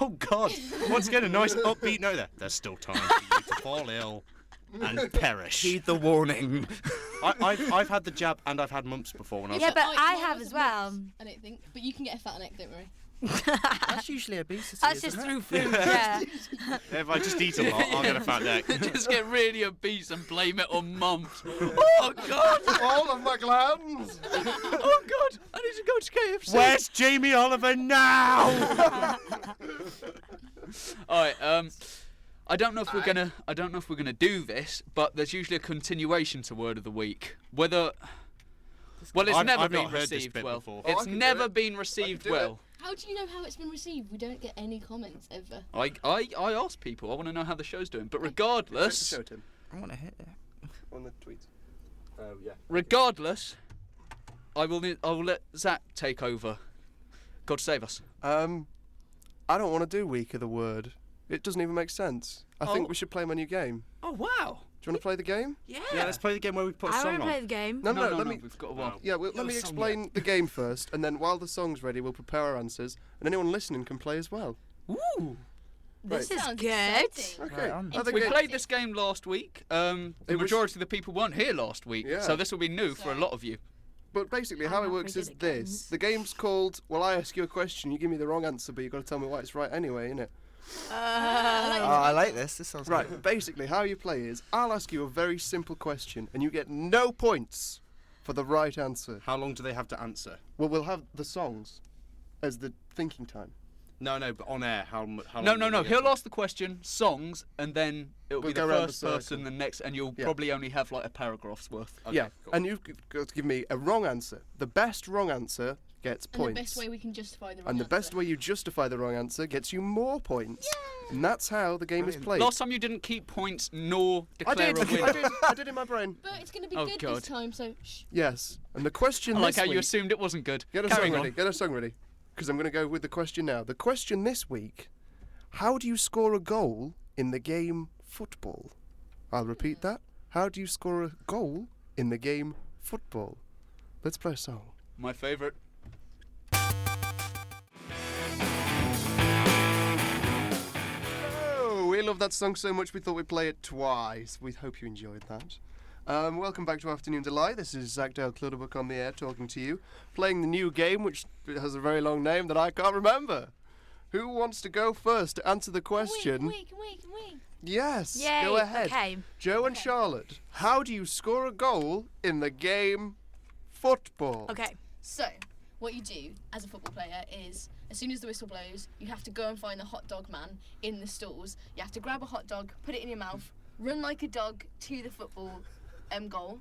Oh God! Once again, a nice upbeat note there. There's still time for you to fall ill and perish. Heed the warning. I've had the jab and I've had mumps before when I was. Yeah, but Like, I mine have was as well. mumps, I don't think. But you can get a fat neck, don't worry. That's usually obesity. That's isn't just it? through food, yeah. If I just eat a lot, I'll get a fat neck. Just get really obese and blame it on mumps. Oh God! All of my glands. Oh God! I need to go to KFC. Where's Jamie Oliver now? All right. I don't know if we're gonna do this, but there's usually a continuation to word of the week. Whether. Well, it's I've never not been heard this received bit well. before. Oh, I It's can do never it. been received do well. How do you know how it's been received? We don't get any comments ever. I ask people. I want to know how the show's doing. But Check the regardless, show, Tim. I want to hit it. On the tweets. Oh yeah. regardless, I will let Zach take over. God save us. I don't want to do week of the word. It doesn't even make sense. I think Oh. we should play my new game. Oh wow! Do you want to play the game? Yeah. Yeah, let's play the game where we put a I want song to play on. the game. No, No, let me. we've got a while. Yeah, well, let me song explain the game first, and then while the song's ready, we'll prepare our answers, and anyone listening can play as well. Ooh. This Right. is Sounds good. exciting. Okay. on. I think We it- played this game last week. The It was- majority of the people weren't here last week, Yeah. so this will be new for a lot of you. But basically, how I'm it not works very is good at this: games. the game's called. Well, I ask you a question, you give me the wrong answer, but you've got to tell me why it's right anyway, innit? Oh, I like this. This sounds Right. good. Basically, how you play is I'll ask you a very simple question, and you get no points for the right answer. How long do they have to answer? Well, we'll have the songs as the thinking time. No, but on air, how long? No. do they get He'll to- ask the question, songs, and then it'll We'll be go the round the first person, circle. the next, and you'll Yeah. probably only have like a paragraph's worth. Okay, Yeah, cool. and you've got to give me a wrong answer. The best wrong answer gets And points. the best way we can justify the wrong And the best answer. way you justify the wrong answer gets you more points. And that's how the game is played. Last time you didn't keep points nor I declare did, a winner. I did in my brain. But it's going to be Oh, good God. this time, so shh. Yes. And the question I like this how you week, assumed it wasn't good. get a song Carrying ready. on. Get a song ready. Because I'm going to go with the question now. The question this week: how do you score a goal in the game football? I'll repeat that. How do you score a goal in the game football? Let's play a song. My favourite. Oh, we love that song so much we thought we'd play it twice. We hope you enjoyed that. Welcome back to Afternoon Delight. This is Zach Dale Clutterbuck on the air talking to you, playing the new game which has a very long name that I can't remember. Who wants to go first to answer the question? Can we? Yes, Yay, go ahead. okay. Joe and Charlotte, how do you score a goal in the game football? Okay. So, what you do as a football player is, as soon as the whistle blows, you have to go and find the hot dog man in the stalls. You have to grab a hot dog, put it in your mouth, run like a dog to the football goal,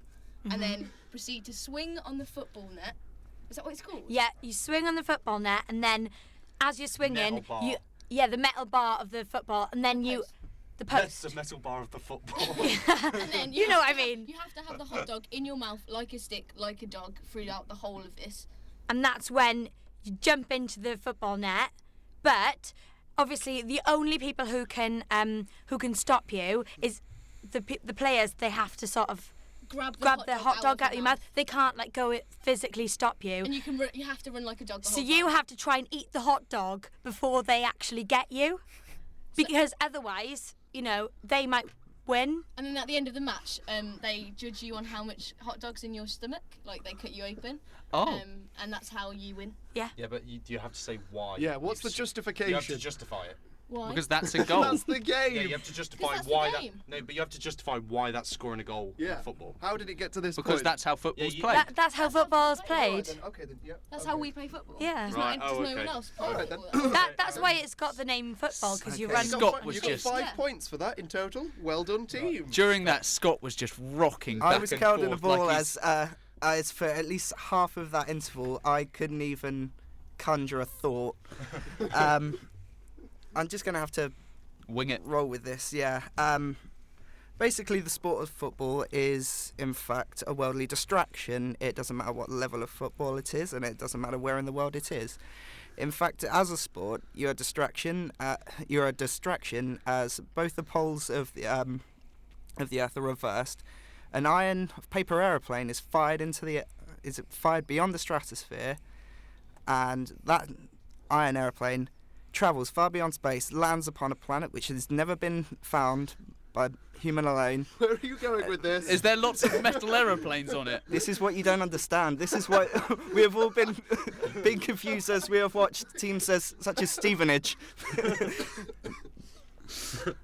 and then proceed to swing on the football net. Is that what it's called? Yeah, you swing on the football net, and then as you're swinging, Metal bar. the metal bar of the football, and then the post. the metal bar of the football. And then You know what I mean. You have to have the hot dog in your mouth like a stick, like a dog, throughout the whole of this. And that's when you jump into the football net. But obviously, the only people who can stop you is the players. They have to sort of Grab the hot dog out of your mouth. They can't physically stop you. And you have to run like a dog. The So whole you time. have to try and eat the hot dog before they actually get you, because otherwise, they might win. And then at the end of the match, they judge you on how much hot dogs in your stomach. Like they cut you open. Oh. And that's how you win. Yeah, but you have to say why. Yeah, what's the justification? You have to justify it. Why? Because that's a goal. That's the game. Yeah, you have to justify that's why the that. game. No, but you have to justify why that's scoring a goal in football. How did it get to this Because point? that's how football's you- played. That's how football's played. Okay, then, yeah. That's okay. how we play football. Yeah. There's, Right, there's no okay. one else playing Alright, then. football. That's why it's got the name football, because you Okay. run. Scott was you got just- 5 Yeah. points for that in total. Well done, team. During that, Scott was just rocking back I was and counting the forth ball like he's- as for at least half of that interval, I couldn't even conjure a thought. I'm just going to have to wing it. roll with this, yeah. Basically, the sport of football is, in fact, a worldly distraction. It doesn't matter what level of football it is, and it doesn't matter where in the world it is. In fact, as a sport, you're a distraction. You're a distraction as both the poles of the Earth are reversed. An iron paper aeroplane is fired beyond the stratosphere, and that iron aeroplane travels far beyond space, lands upon a planet which has never been found by human alone. Where are you going with this? Is there lots of metal aeroplanes on it? This is what you don't understand. This is what we have all been confused as we have watched teams such as Stevenage.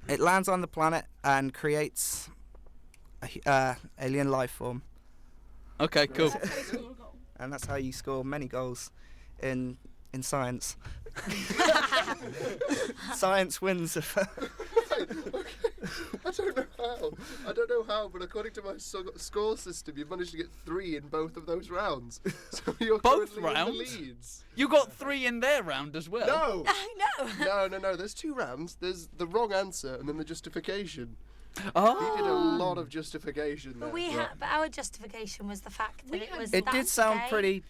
It lands on the planet and creates a alien life form, Okay, cool. and that's how you score many goals in science. Science wins. I don't know how, but according to my score system, you've managed to get 3 in both of those rounds. So you're Both currently in the rounds? leads. You got 3 in their round as well. No, No. no. There's 2 rounds. There's the wrong answer and then the justification. Oh. You did a lot of justification there. But our justification was the fact that it was. It did sound gay. pretty.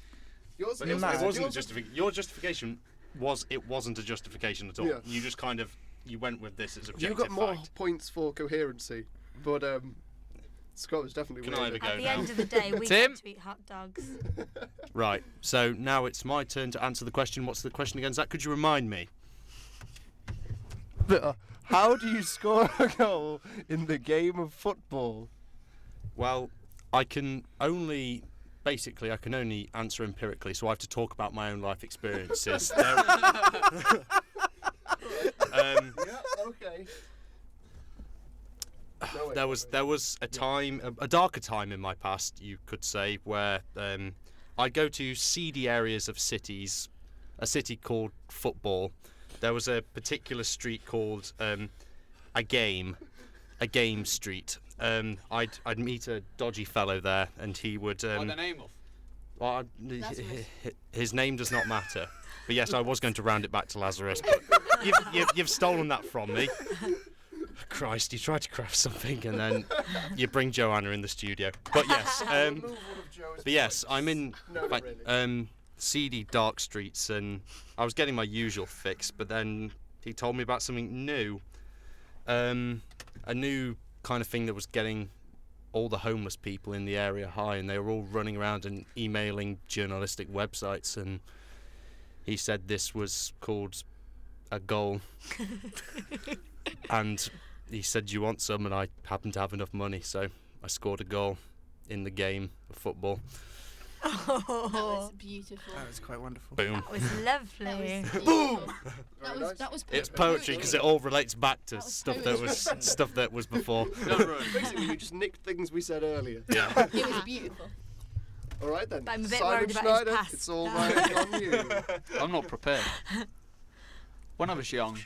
Yours, But yours- it Mad. wasn't a yours- justification. Your justification wasn't a justification at all. Yeah. You just kind of you went with this as You objective got more fact. points for coherency, but Scott was definitely Can I have winning. a go At the now? end of the day, we Tim? get to eat hot dogs. Right. So now it's my turn to answer the question. What's the question again, Zach? Could you remind me? How do you score a goal in the game of football? Well, I can only answer empirically, so I have to talk about my own life experiences. Okay. There was a time, a darker time in my past, you could say, where I'd go to seedy areas of cities, a city called Football. There was a particular street called a game street. I'd meet a dodgy fellow there, and he would. By the name of? Well, Lazarus. his name does not matter. But yes, I was going to round it back to Lazarus, but you've stolen that from me. Christ, you tried to craft something and then you bring Joanna in the studio. But yes, I'm in seedy, dark streets, and I was getting my usual fix, but then he told me about something new. A new kind of thing that was getting all the homeless people in the area high, and they were all running around and emailing journalistic websites, and he said this was called a goal. And he said, "Do you want some?" And I happened to have enough money, so I scored a goal in the game of football. That was beautiful. That was quite wonderful. Boom. That was lovely. That was Boom! That was It's poetry because it all relates back to That was stuff that was before. Basically, you just nicked things we said earlier. Yeah. It was beautiful. All right then. But I'm a bit Simon worried about his Schneider, past. it's all riding on you. I'm not prepared. When I was young,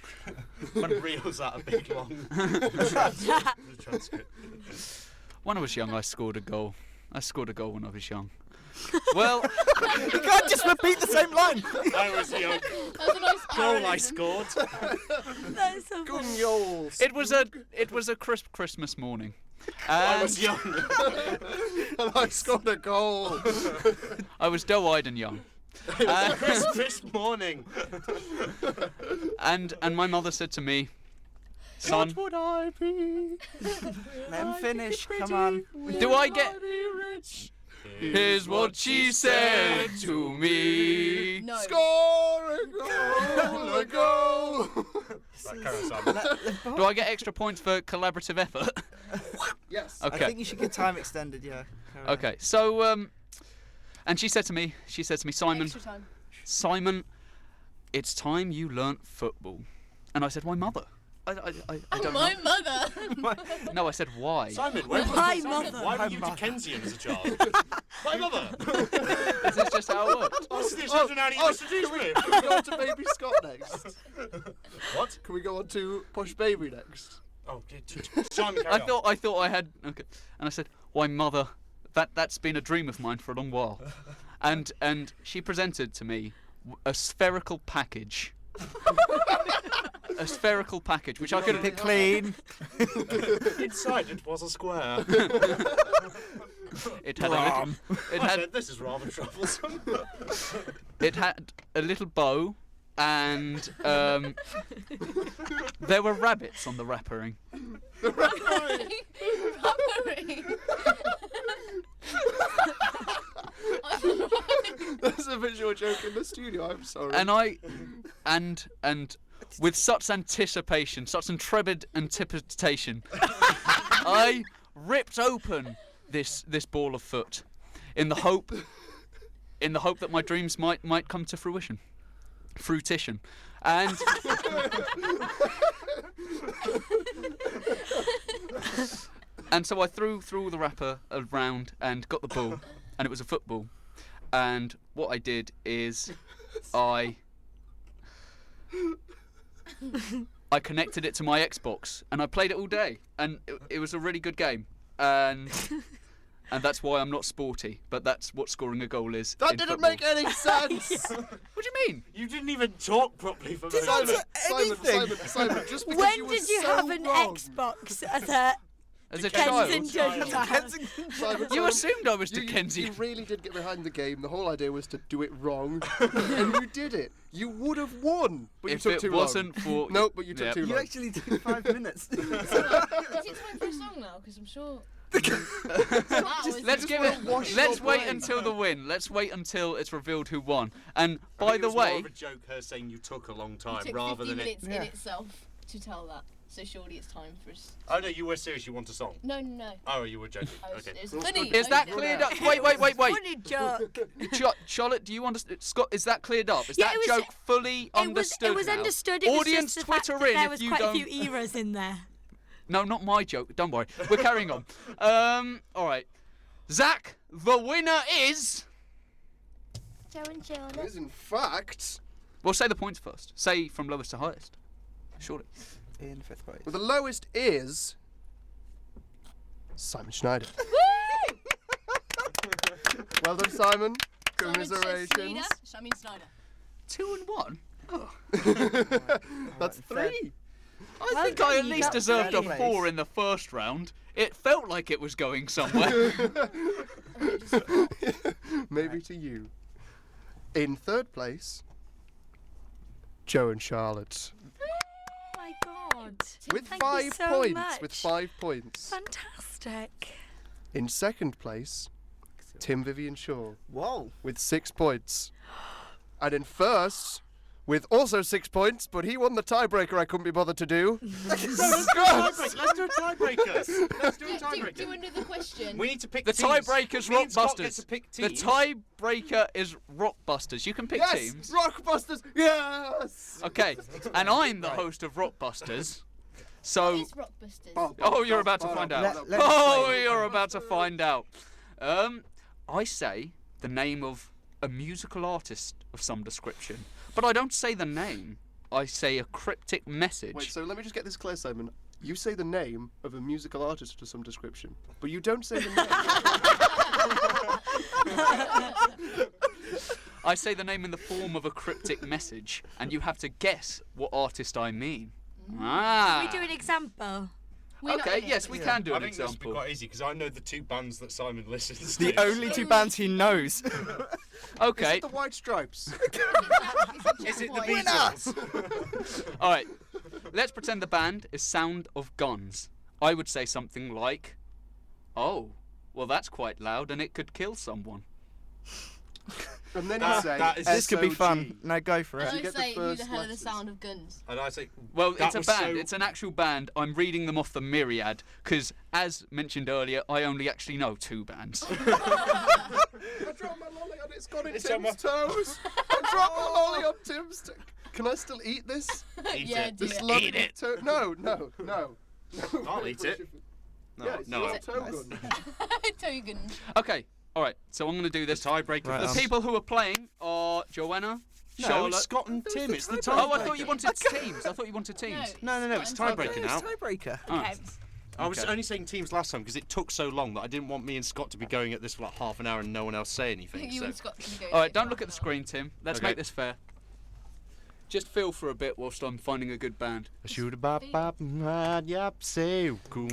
When reels out a big long transcript. when I was young, I scored a goal. I scored a goal when I was young. Well, You can't just repeat the same line. I was young. That was a nice Goal I parody. scored. That's so funny. Gunyols. it was a crisp Christmas morning. I And was young. And I scored a goal. I was doe-eyed and young. Christmas morning. And my mother said to me, "Son, What would I be? Let him finish. Come on. do I get..." Here's what she said to me. No. Score a goal, a goal. Right, carry on, Simon. Do I get extra points for collaborative effort? Yes. Okay. I think you should get time extended. Yeah. Carry on. Okay. So and she said to me, Simon, Extra time. Simon, it's time you learnt football. And I said, why, mother? I don't My know. mother. No, I said, why? Simon, Why Simon, mother? why were you Dickensian as a child? My mother. Is this just how it works? This is how you used to teach me. Can we go on to Baby Scott next? What? Can we go on to Posh Baby next? Oh, Simon, carry on. I thought I had. Okay. And I said, why, mother? That's been a dream of mine for a long while. And she presented to me a spherical package. A spherical package, which I could Keep it clean. Inside it was a square. It had a little. It I had. said, this is rather troublesome. It had a little bow, and there were rabbits on the wrappering. Rubbery. That's a visual joke in the studio. I'm sorry. And with such anticipation, such intrepid anticipation, I ripped open this ball of foot, in the hope that my dreams might come to fruition. And and so I threw the wrapper around and got the ball, and it was a football. And what I did is I connected it to my Xbox and I played it all day, and it was a really good game. And that's why I'm not sporty, but that's what scoring a goal is. That in didn't football. make any sense. What do you mean? You didn't even talk properly for those. Simon, just because When you were did you so have an wrong. Xbox as a As a child, Kensington child? Simon, you assumed I was you Dickensian. really did get behind the game. The whole idea was to do it wrong, and you did it. You would have won, but If you took it too long. wasn't for No, but you took yeah. too You long. actually took 5 minutes. Is it time for a song now? Because I'm sure. Let's give it. Let's wait until the win. Let's wait until it's revealed who won. And by the More way, of a joke her saying you took a long It time took rather 50 than it. minutes in itself to tell that. So surely it's time for us. Oh no, you were serious. You want a song? No. Oh, you were joking. I was, Okay. It was funny. is that cleared up? Wait. Funny joke. Charlotte, do you understand? Scott, is that cleared up? Is Yeah, that it was- joke fully understood? It was now? understood. It was Audience just the fact Twitter that in there if was you quite don't. a few eras in there. No, not my joke. Don't worry. We're carrying on. All right. Zach, the winner is. Joe and Charlotte. Is in fact, Well, say the points first. Say from lowest to highest. Surely. In 5th place. well, the lowest is Simon Schneider. Well done, Simon. Commiserations. Snyder. 2 and 1. That's Alright, 3. I think I at you least got deserved a third 4 place. in the first round. It felt like it was going somewhere. Maybe to you. In 3rd place, Joe and Charlotte. Oh my God. With Thank 5 you so points. much. With 5 points. Fantastic. In 2nd place, Tim Vivian Shaw Whoa. with 6 points. And in 1st, with also 6 points, but he won the tiebreaker I couldn't be bothered to do. Let's do a tiebreaker. Let's do a Do you tiebreaker. want to know the question? We need to pick The teams. tiebreaker's Me and Scott get Rockbusters. to pick The teams. tiebreaker is Rockbusters. You can pick Yes! teams. Rockbusters! Yes! Okay, and I'm the host of Rockbusters. So, It's Rockbusters. oh, you're about to find out. Let me Oh, explain. you're about to find out. I say the name of a musical artist of some description, but I don't say the name. I say a cryptic message. Wait, so let me just get this clear, Simon. You say the name of a musical artist of some description, but you don't say the name. I say the name in the form of a cryptic message, and you have to guess what artist I mean. Ah. Can we do an example? We're not Okay, in it. yes, we can do I an think this would be example. quite easy because I know the 2 bands that Simon listens to. The only 2 bands he knows. Is Okay, it the White Stripes? Is it the Winner! Beatles? all right. Let's pretend the band is Sound of Guns. I would say something like, "Oh, well, that's quite loud, and it could kill someone." And then you say, This could be SOG. fun. No, go for And it. I get the say, who the first hell are the letters? sound of guns? And I say, Well, that it's a was band. so- It's an actual band. I'm reading them off the myriad because, as mentioned earlier, I only actually know 2 bands. I dropped my lolly and it's got in It's on Tim's toes. I dropped my lolly on Tim's toes. Can I still eat this? Yeah, do This it. lovely Eat it. No. I'll eat it. No, Yeah, it's no. your toe gun. Togan. Okay, all right. So I'm going to do this. Tiebreaker. Right, The um, people who are playing are Joanna, No, Charlotte. it's Scott and Tim. It's the tiebreaker. tiebreaker. Oh, I thought you wanted teams. I thought you wanted teams. No, it's Scott and tiebreaker Tim. now. Tiebreaker. Okay. I was Okay. only saying teams last time because it took so long that I didn't want me and Scott to be going at this for like half an hour and no one else say I anything. think you So. and Scott can go. All right, don't look at the screen, Tim. Let's Okay. make this fair. Just feel for a bit whilst I'm finding a good band. Shoot a bop bop, yap, say, cool,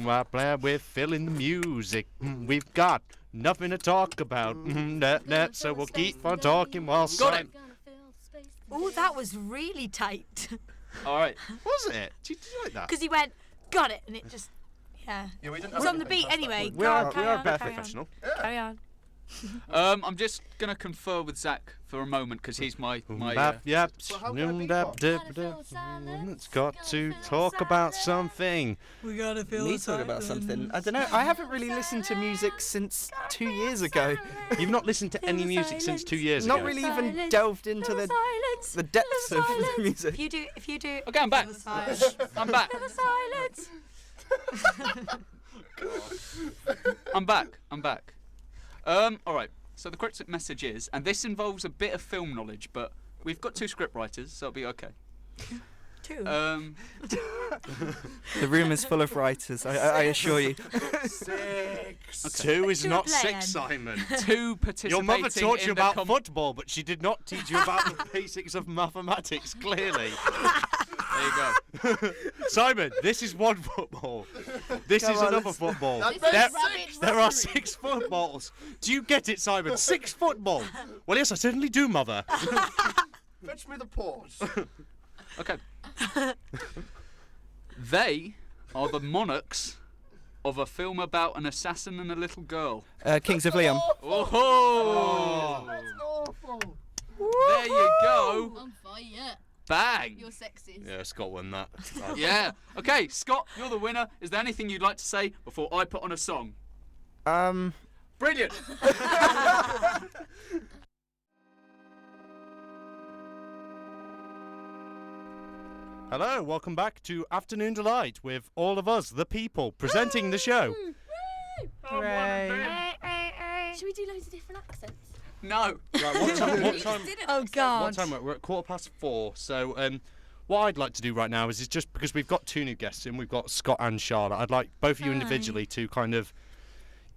we're feeling the music. We've got nothing to talk about. So we'll keep on talking while Got it. Oh, that was really tight. All right. Was it? Did you like that? Because he went, got it, and it just, yeah. Yeah, we didn't. It was on the beat anyway. We are Carry on, carry on. professional. Carry on. I'm just gonna confer with Zach for a moment because he's my. Yep, Well, how can I be hot? it's got to talk about something. We gotta feel Me talk about something. I don't know. I haven't really listened to music since 2 years ago. You've not listened to any music since 2 years ago. Not really even delved into the depths of the music. If you do. Okay, I'm back. Feel the silence. I'm back. Feel the silence. I'm back. All right. So the cryptic message is, and this involves a bit of film knowledge, but we've got 2 script writers, so it'll be okay. 2. The room is full of writers, I assure you. 6. 2 is Two not playing. 6, Simon. 2 participating Your mother taught in you the about football, but she did not teach you about the basics of mathematics, clearly. There you go. Simon, this is one football. This Come is on, another let's- football. That's There are 6 footballs. Do you get it, Simon? 6 football. Well, yes, I certainly do, Mother. Fetch me the pause. Okay. They are the monarchs of a film about an assassin and a little girl. Kings of Leon. Oh! That's awful. There you go. On fire. Bang. You're sexist. Yeah, Scott won that. Yeah. Okay, Scott, you're the winner. Is there anything you'd like to say before I put on a song? Brilliant. Hello, welcome back to Afternoon Delight with all of us, the people, presenting the show. Hooray. Should we do loads of different accents? No. Right, what time? Oh, What God. time? We're at 4:15. So, what I'd like to do right now is just because we've got 2 new guests in, we've got Scott and Charlotte. I'd like both of you individually to kind of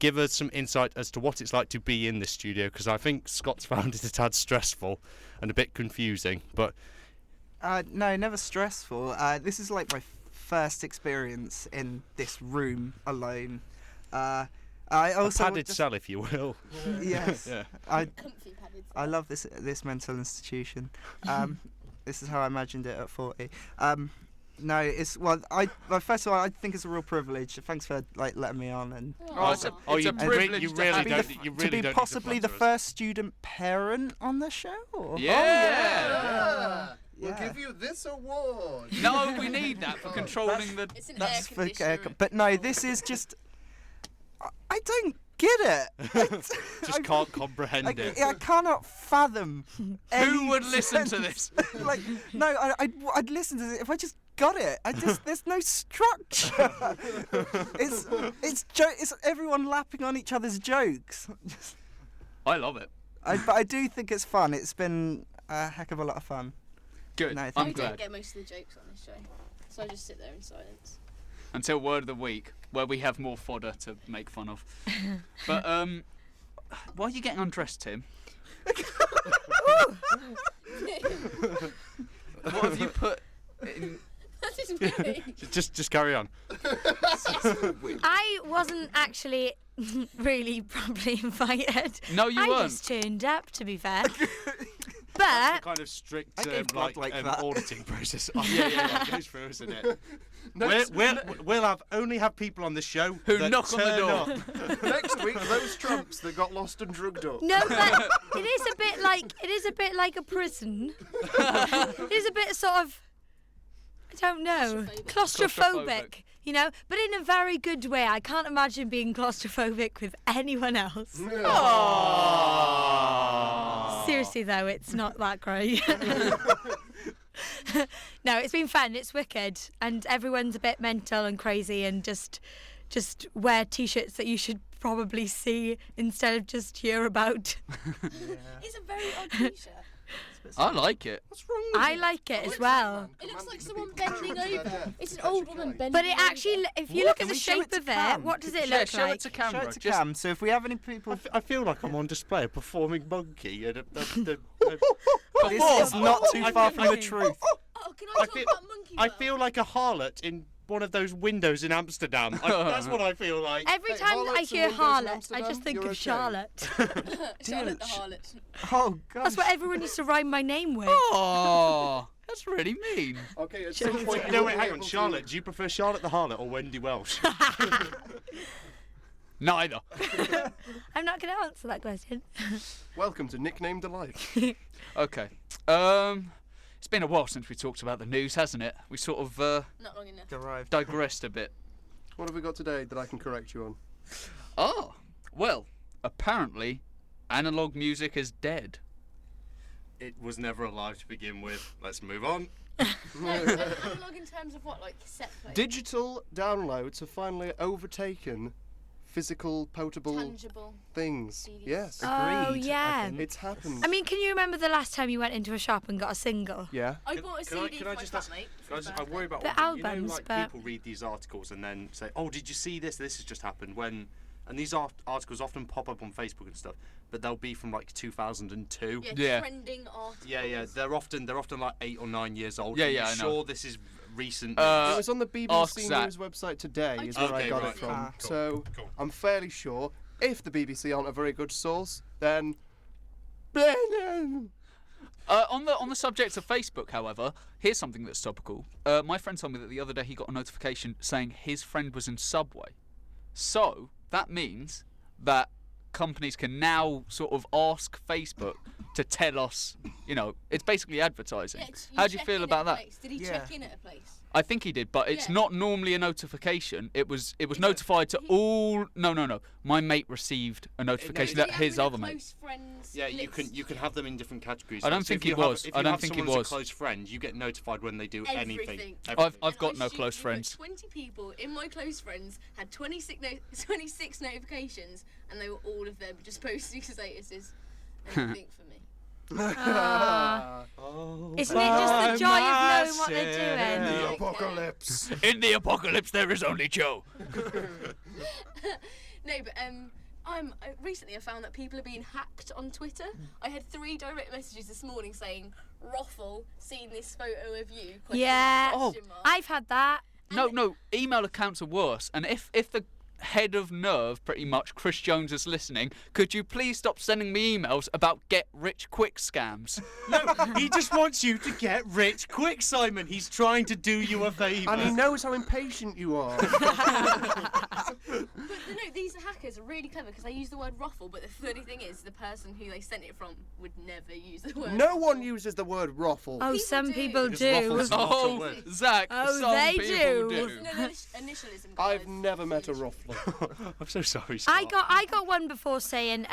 give us some insight as to what it's like to be in this studio, because I think Scott's found it a tad stressful and a bit confusing. But No, never stressful. This is like my first experience in this room alone. I a also padded cell, if you will. Yes. Yeah. Comfy padded. I love this mental institution. This is how I imagined it at 40. No, it's first of all, I think it's a real privilege. Thanks for letting me on and Oh, it's a you privilege you to really have don't. you. You to really be don't. possibly need the to flatter us. first student parent on the show. Or? Yeah. We'll Yeah. give you this award. No, we need that for controlling the. It's an That's air for conditioner. but no, this is just. I don't get it. Just can't comprehend it. I cannot fathom. Who would listen to this? I'd listen to it if I just got it. There's no structure. It's everyone lapping on each other's jokes. I love it. But I do think it's fun. It's been a heck of a lot of fun. Good. No, I'm thank I you. don't glad. get most of the jokes on this show, so I just sit there in silence. Until word of the week, where we have more fodder to make fun of. But why are you getting undressed, Tim? What have you put in? That is really. Just carry on. I wasn't actually really properly invited. No, you I weren't. just turned up, to be fair. But kind of strict I gave blood like that. auditing process. That goes through, isn't it? We'll only have people on the show Who that knock on the turn door. up. Next week, those tramps that got lost and drugged up. No, but it is a bit like a prison. It is a bit sort of, I don't know, claustrophobic. You know, but in a very good way. I can't imagine being claustrophobic with anyone else. Seriously though, it's not that great. No, it's been fun. It's wicked, and everyone's a bit mental and crazy, and just wear t-shirts that you should probably see instead of just hear about. It's a very odd t-shirt. I like it. What's wrong with I like it as well. It looks like someone bending over. It's an old woman bending But it over. actually, if you look at the show shape it to of it, Cam? what does it Yeah, look show like? it to camera. Show it to Just- Cam. So if we have any people, I feel like I'm on display, a performing monkey. And this is not too far from the truth. Oh, can I talk about Monkey I World? feel like a harlot in one of those windows in Amsterdam. That's what I feel like. Every time I harlots hear and windows in harlot, I Amsterdam, just think you're of okay. Charlotte. Charlotte the harlot. Oh gosh. That's what everyone used to rhyme my name with. Oh, that's really mean. Okay, at some point. No, we'll wait, be hang on. able to- Charlotte, do you prefer Charlotte the Harlot or Wendy Welsh? Neither. I'm not going to answer that question. Welcome to Nickname Delight. Okay. It's been a while since we talked about the news, hasn't it? We sort of Not long enough. Derived. digressed a bit. What have we got today that I can correct you on? Oh, well, apparently, analog music is dead. It was never alive to begin with. Let's move on. Analog in terms of what, like cassette players? Digital downloads have finally overtaken physical, potable Tangible. things. CDs. Yes, Oh, Agreed, I yeah. think. it's happened. I mean, can you remember the last time you went into a shop and got a single? yeah. I bought a CD Can I for just my ask? flatmate. Can I just, I worry about The one thing. You know, albums, like but- people read these articles and then say, "Oh, did you see this? This has just happened." And these articles often pop up on Facebook and stuff, but they'll be from like 2002. Yeah. Trending articles. Yeah. They're often like 8 or 9 years old. Yeah, Are you yeah, I know. sure this is recent? It was on the ask BBC Zach. News website today, is where I Okay, got right. it from. Ah, cool, So cool. I'm fairly sure if the BBC aren't a very good source, then. On the subject of Facebook, however, here's something that's topical. My friend told me that the other day he got a notification saying his friend was in Subway. So that means that companies can now sort of ask Facebook to tell us, you know, it's basically advertising. Yeah, you How do you check feel in about at a that? place. Did he Yeah. check in at a place? I think he did, but it's Yeah. not normally a notification. It was notified to all. No. My mate received a notification Did that he his have other him in a mate. close friends Yeah, you list? can have them in different categories. I don't So think if he you have- was. If I you don't have think he someone who's was. a close friend, you get notified when they do Everything. anything. I've And got I no shit close you not, friends. 20 people in my close friends had 26 notifications, and they were all of them just posting statuses. Anything for me. Ah. Oh, Isn't it just the joy of knowing what they're doing? The apocalypse. In the apocalypse, there is only Joe. No, but recently I found that people are being hacked on Twitter. I had 3 direct messages this morning saying, "Roffle, seen this photo of you?" Question Yeah. mark, question mark. I've had that. No. Email accounts are worse. And if the head of Nerve, pretty much, Chris Jones, is listening, could you please stop sending me emails about get-rich-quick scams? no, he just wants you to get rich quick, Simon. He's trying to do you a favour. And he knows how impatient you are. But no, these hackers are really clever because they use the word ruffle, but the funny thing is the person who they sent it from would never use the word No ruffle. one uses the word ruffle. Oh, People some do. people Because do. waffles not a Oh, word. Zach, Oh, some they people do. No, initialism. Guys. I've never met a ruffler. I'm so sorry, Scott. I got one before saying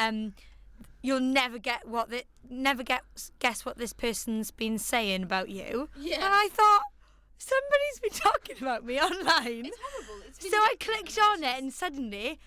you'll never guess what this person's been saying about you. Yeah. And I thought somebody's been talking about me online. It's horrible. It's So I clicked on it and suddenly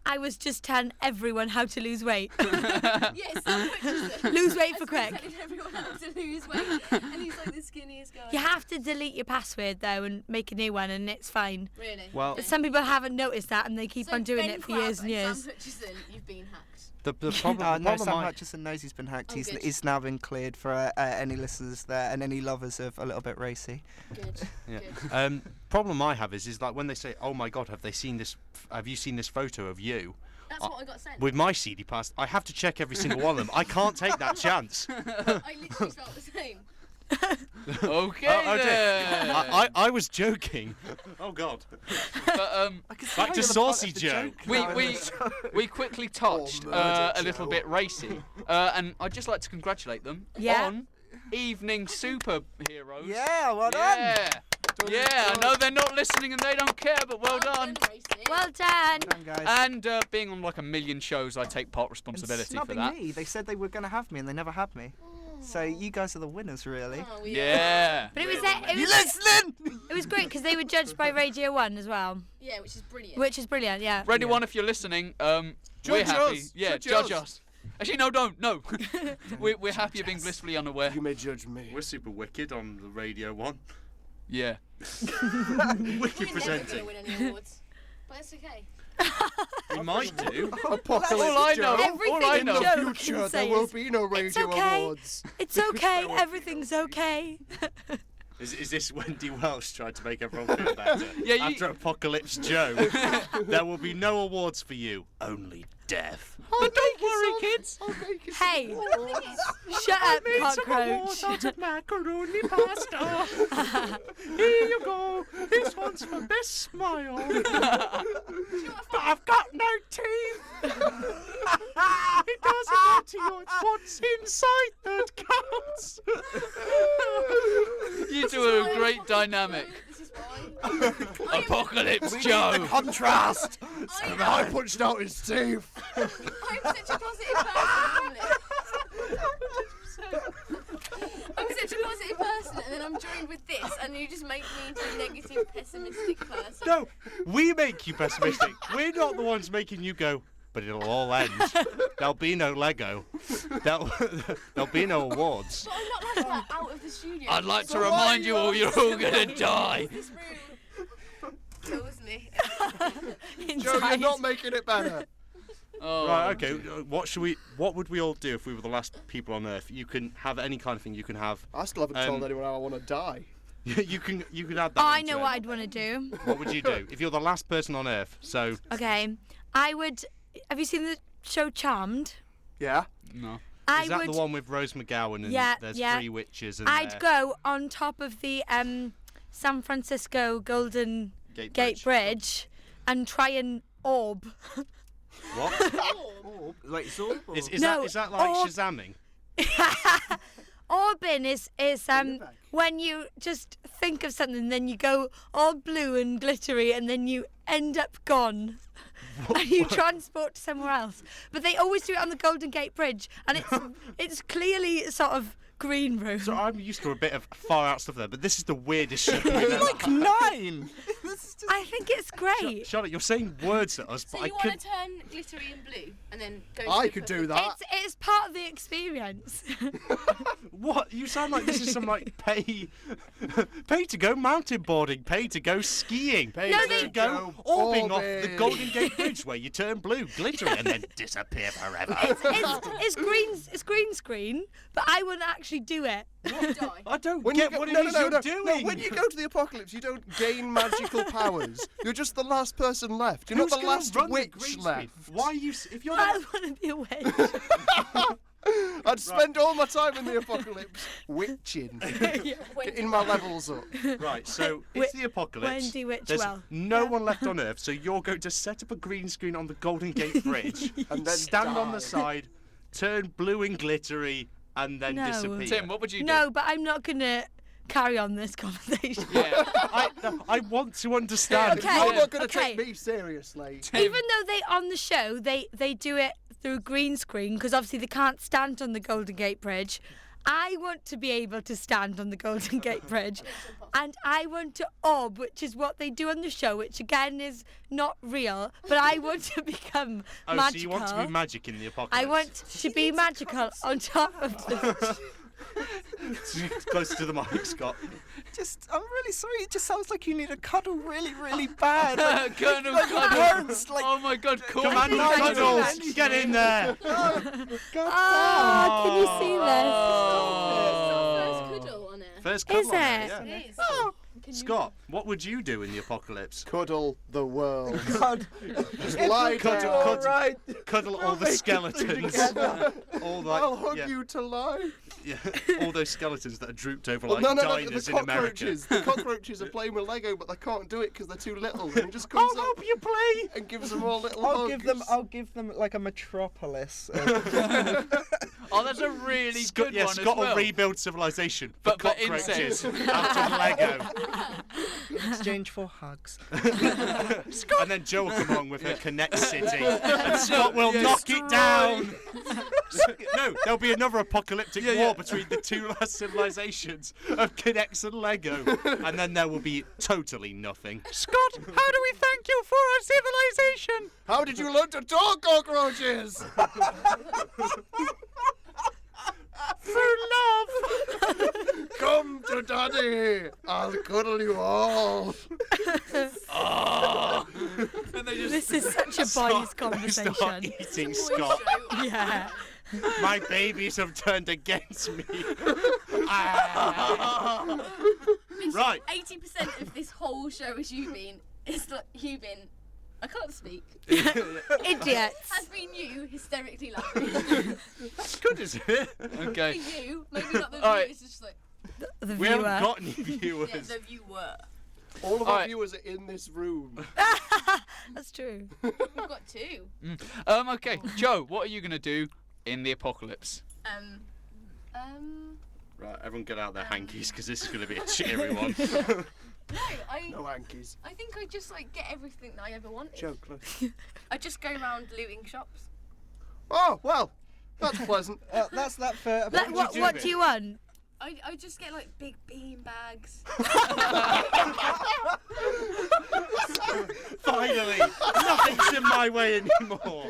I was just telling everyone how to lose weight. Yes, Sam Richardson. Lose weight for Has been quick. telling everyone how to lose weight, and he's like the skinniest guy. You have to delete your password though and make a new one and it's fine. Really. Well- But some people haven't noticed that and they keep So on doing Ben it for Crabb years and years. Sam Richardson, you've been hacked. The problem, No, Sam Hutchison knows he's been hacked. Oh, good. He's now been cleared for any listeners there and any lovers of a little bit racy. Good. Yeah. Good. Problem I have is like when they say, "Oh my God, have you seen this photo of you?" That's what I got sent. With my CD pass, I have to check every single one of them. I can't take that chance. I literally felt the same. Okay Oh, then. I was joking. Oh God. But Back to Saucy Joe. we quickly touched a little bit racy, and I'd just like to congratulate them on evening superheroes. Yeah, well done. Yeah, I know they're not listening and they don't care, but well done. Well done. And being on like a million shows, I take part responsibility for that. Me. They said they were going to have me and they never had me. So you guys are the winners, really. Oh, Yeah. But it was You listening? It was great because they were judged by Radio 1 as well. Yeah, which is brilliant. Which is brilliant, yeah. Radio 1, if you're listening, we're happy. us. Yeah, Judge judge us. us. Actually, no, don't. No. we're happy of being blissfully unaware. You may judge me. We're super wicked on the Radio 1. Yeah. Wicked We're never presenting. gonna win any awards, but it's okay. We might do. Apocalypse All I know, Joe. Everything all I In know. the Joe future, can there say will is, be no radio okay. awards. It's okay, everything's okay. Is this Wendy Welsh tried to make everyone feel better? Yeah, you- After Apocalypse Joe, there will be no awards for you, only death. Oh, don't worry, kids. Hey, shut up, cockroach. out of macaroni pasta. Here you go. This one's for Best Smile. But I've got no teeth. It doesn't matter. It's what's inside that counts. You two are a great dynamic. This is why. Apocalypse Joe. Contrast. I punched out his teeth. I'm such a positive person, I'm such a positive person, and then I'm joined with this, and you just make me into a negative, pessimistic person. No, we make you pessimistic. We're not the ones making you go, but it'll all end. There'll be no Lego. There'll be no awards. But I'm not like that out of the studio. I'd like to remind you all, you're all gonna die. This room kills me. Joe, you're not making it better. Oh, Right, okay. What would we all do if we were the last people on Earth? You can have any kind of thing. You can have. I still haven't told anyone how I want to die. you could add that. I into know it. what I'd want to do. What would you do if you're the last person on Earth? So Okay, I would. Have you seen the show Charmed? Yeah. no. is that the one with Rose McGowan and there's three witches and I'd go on top of the San Francisco Golden Gate Bridge and try and orb. What? Like Zorb? Is No, that like orb. Shazamming? Orbing is when you just think of something, then you go all blue and glittery, and then you end up gone. And you transport to somewhere else. But they always do it on the Golden Gate Bridge, and it's clearly sort of green room. So I'm used to a bit of far out stuff there, but this is the weirdest shit we've ever Like had. 9! I think it's great. Charlotte, you're saying words at us, So but you I could. want to turn glittery and blue, and then go. I to could the do that. It's part of the experience. What? You sound like this is some like pay to go mountain boarding, pay to go skiing, pay No, to they- go orbing off the Orbing. Golden Gate Bridge where you turn blue, glittery, and then disappear forever. It's green screen, but I wouldn't actually do it. Die. I don't When get you go, what it no, is no, you're no, doing. no. When you go to the apocalypse, you don't gain magical powers. You're just the last person left. You're Who's not the gonna last run the witch green left. screen? Why are you? If you're I not, want to be a witch. I'd spend all my time in the apocalypse witching, getting my levels up. right, so it's the apocalypse. Wendy There's Witchwell. no one left on Earth, so you're going to set up a green screen on the Golden Gate Bridge, And then stand on die. the side, turn blue and glittery, and then No. disappear. Tim, what would you do? No, but I'm not gonna carry on this conversation. Yeah. I want to understand. Okay. You're not going to okay. take me seriously. Even though they on the show they do it through green screen because obviously they can't stand on the Golden Gate Bridge. I want to be able to stand on the Golden Gate Bridge, and I want to orb, which is what they do on the show, which again is not real. But I want to become magical. So you want to be magic in the apocalypse? I want to be magical on top of the. Close to the mic, Scott. I'm really sorry. It just sounds like you need a cuddle really, really bad. Like, Colonel like your Cuddles. parents, like, Oh my God, cool. Commander I think Cuddles, that's- get in there. Oh, can you see this? First cuddle on it. First Is cuddle on there, it? yeah. It is. Scott, what would you do in the apocalypse? Cuddle the world. God, Just lie down. all right. Cuddle all the skeletons. all that, I'll hug yeah, you to life. yeah, all those skeletons that are drooped over Well, like the diners in America. cockroaches. The cockroaches are playing with Lego, but they can't do it because they're too little. And he just comes I'll up help you play. and gives them all little I'll hugs. give them like a metropolis. Oh, that's a really good one Scott as well. will rebuild civilization for But for cockroaches out of Lego. In exchange for hugs. And then Joe will come along with her Connect City, and Scott will knock it down. No, there'll be another apocalyptic war between the two last civilizations of Connects and Lego, and then there will be totally nothing. Scott, how do we thank you for our civilization? How did you learn to talk, cockroaches? Through love. Come to Daddy. I'll cuddle you all. And they just This is such a boys' Start conversation. eating Scott. Yeah. My babies have turned against me. Right. 80% of this whole show is you being. It's like you being. I can't speak. Idiots. Has been you hysterically laughing. That's good, isn't it? Okay. For you, maybe not the All right. viewers. It's just like The We haven't viewer. got any viewers. yeah, the viewer. All of All our right. viewers are in this room. That's true. We've got two. Okay, Joe, what are you gonna do in the apocalypse? Right, everyone get out their hankies because this is going to be a cheery one. No, No hankies. I think I just like get everything that I ever wanted. Joke. I just go around looting shops. Oh, well, that's pleasant. That's that for. What do you want? I just get like big bean bags. Finally, nothing's in my way anymore.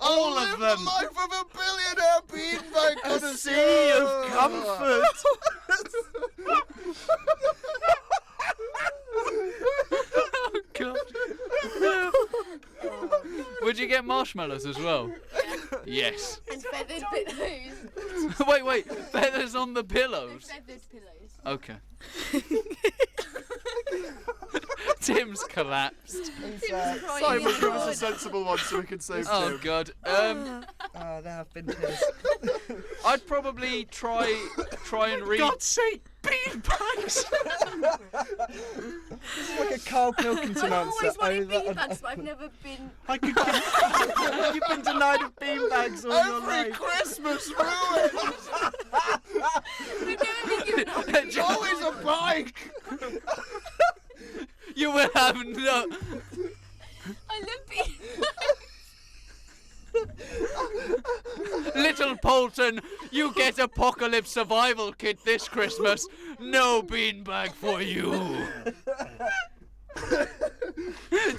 All I'll of live them. the life of a billionaire beanbag A connoisseur. sea of comfort. Would you get marshmallows as well? Yes. And feathered pillows. Wait, feathers on the pillows. Feathered pillows. Okay. Tim's collapsed. Simon, give us a sensible one so we can save Oh Tim. God. There have been tears. I'd probably try and read. God's sake, beanbags! This is like a Carl Pilkington I've answer. always wanted over bean bags, but I've never been. I could You've been denied of beanbags all your Every life. Christmas ruined. We've never been given It's always a bike. You will have no. I love bean. Little Polton, you get apocalypse survival kit this Christmas. No beanbag for you.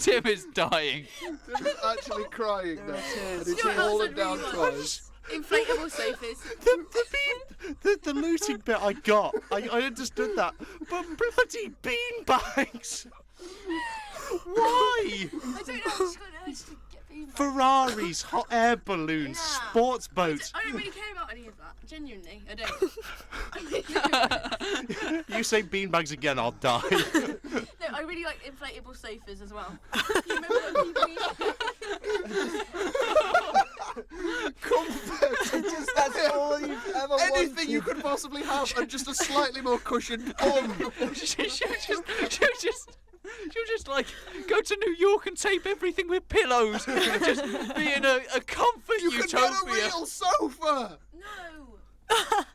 Tim is dying. Tim's actually crying now. And he's You know what else fallen I'd down really want? twice. Inflatable sofas. the looting bit I got. I understood that. But bloody beanbags! Why? I don't know. I just got to get bean bags. Ferraris, hot air balloons, Yeah. sports boats. I don't really care about any of that. Genuinely, I don't. You say beanbags again, I'll die. No, I really like inflatable sofas as well. You remember when Comfort. That's all you've ever Anything you could possibly have and just a slightly more cushioned bum. She'll just like go to New York and tape everything with pillows. Just be in a comfort You could get a utopia. real sofa. No.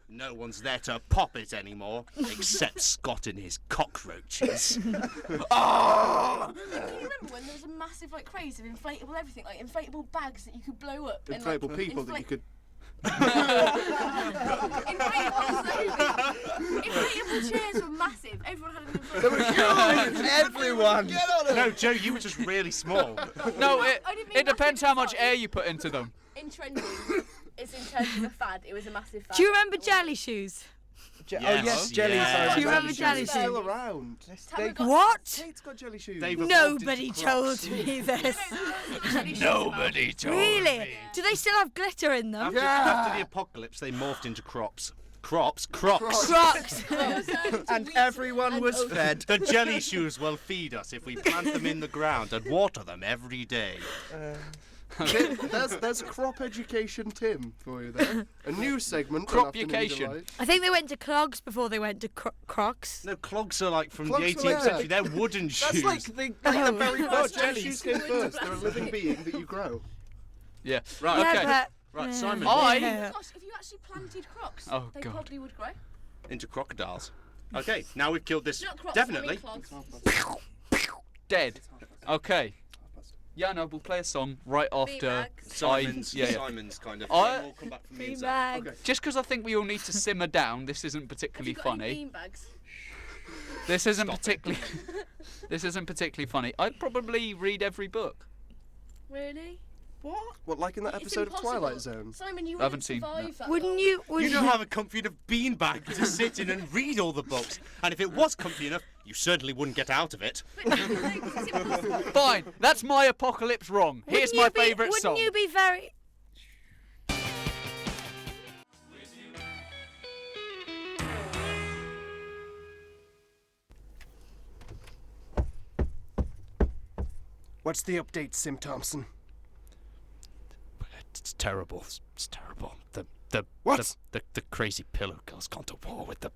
No one's there to pop it anymore, except Scott and his cockroaches. Can you remember when there was a massive like craze of inflatable everything, like inflatable bags that you could blow up? and, like, Inflatable people that you could. Inflatable chairs were massive. Everyone had an inflatable. They were huge. Everyone. Get on it. No, Joe, you were just really small. No, I didn't mean it depends massive how much inside. air you put into them. In trending, it's in terms of a fad. It was a massive fad. Do you remember jelly shoes? Oh yes, jelly yes. shoes. Do you remember jelly They're still shoes? around. What? Kate's got jelly shoes. They've evolved Nobody into told Crocs. me this. Nobody told Really? me. Do they still have glitter in them? After the apocalypse, they morphed into crops. Crops. Crocs. And everyone was fed. The jelly shoes will feed us if we plant them in the ground and water them every day. There's crop education, Tim, for you there. A new segment. Crop-education. I think they went to clogs before they went to Crocs. No, clogs are like from Clogs the are 18th like century. that. They're wooden shoes. That's like the very first Jelly jellies. shoes came first. They're a living being that you grow. Yeah. Right, Yeah, okay. but- Right, Simon. Gosh, if you actually planted crocs, Oh, they God. probably would grow. Into crocodiles. Okay, now we've killed this. Not crocs, Definitely. I mean clogs. Dead. Okay. Yeah, no, we'll play a song right after Simon's kind of. I- Then we'll come back from me and Zach. Beanbag. Just because I think we all need to simmer down. This isn't Have particularly you got any funny. beanbags? This isn't particularly. This isn't particularly funny. I'd probably read every book. Really? What, like in that It's episode of impossible. Twilight Zone? Simon, you I haven't wouldn't seen survive that. Wouldn't you? You don't have a comfy enough beanbag to sit in and read all the books. And if it was comfy enough, you certainly wouldn't get out of it. It's impossible. Fine. That's my apocalypse wrong. Here's my favourite song. Wouldn't you be very? What's the update, Sim Thompson? It's terrible. It's terrible. The What? the crazy pillow girl's gone to war with the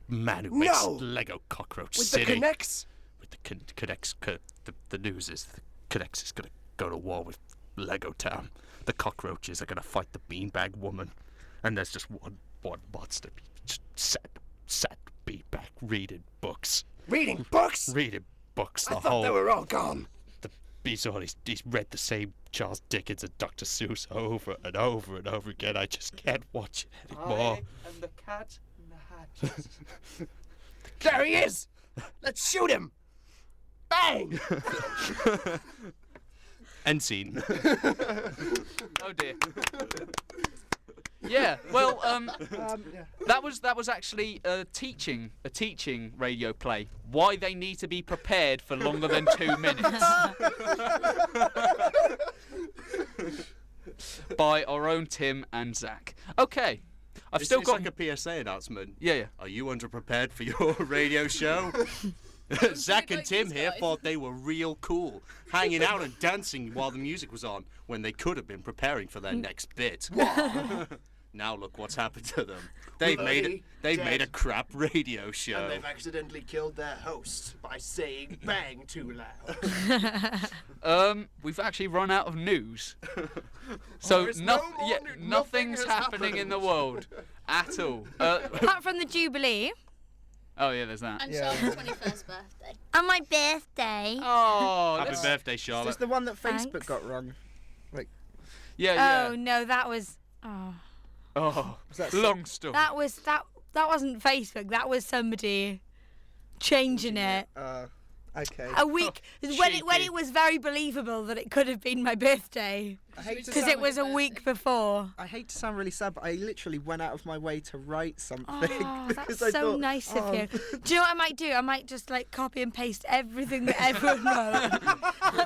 man who makes No! Lego Cockroach With the City. connects? With the connects. The news is the connects is gonna go to war with Lego Town. The cockroaches are gonna fight the beanbag woman, and there's just one monster just sat beanbag reading books. Reading books? Reading books. I The thought whole they were all gone. he's read the same Charles Dickens and Dr. Seuss over and over and over again. I just can't watch it anymore. And the cat in the hat. There he is! Let's shoot him! Bang! End scene. Oh dear. Yeah. Well, that was actually a teaching radio play. Why they need to be prepared for longer than 2 minutes. By our own Tim and Zach. Okay. I've still got like a PSA announcement. Yeah. Are you underprepared for your radio show? Zach and like Tim these here guys. thought they were real cool, hanging out and dancing while the music was on, when they could have been preparing for their next bit. Now look what's happened to them. They've made a crap radio show. And they've accidentally killed their host by saying bang too loud. We've actually run out of news. So There is no more nothing's nothing has happening in the happened. world at all. Apart from the Jubilee. Oh yeah, there's that. And Charlotte's 21st birthday. On my birthday. Oh, Happy that's- birthday, Is Charlotte. this the one that Facebook Thanks. got wrong? yeah. Oh no, that was. Oh, Oh, that long story. that wasn't Facebook. That was somebody changing it. Okay. A week when cheeky. it was very believable that it could have been my birthday I hate to because sound it was a week before. I hate to sound really sad, but I literally went out of my way to write something. Oh, because that's I so thought, nice oh, of you. Do you know what I might do? I might just like copy and paste everything that everyone wrote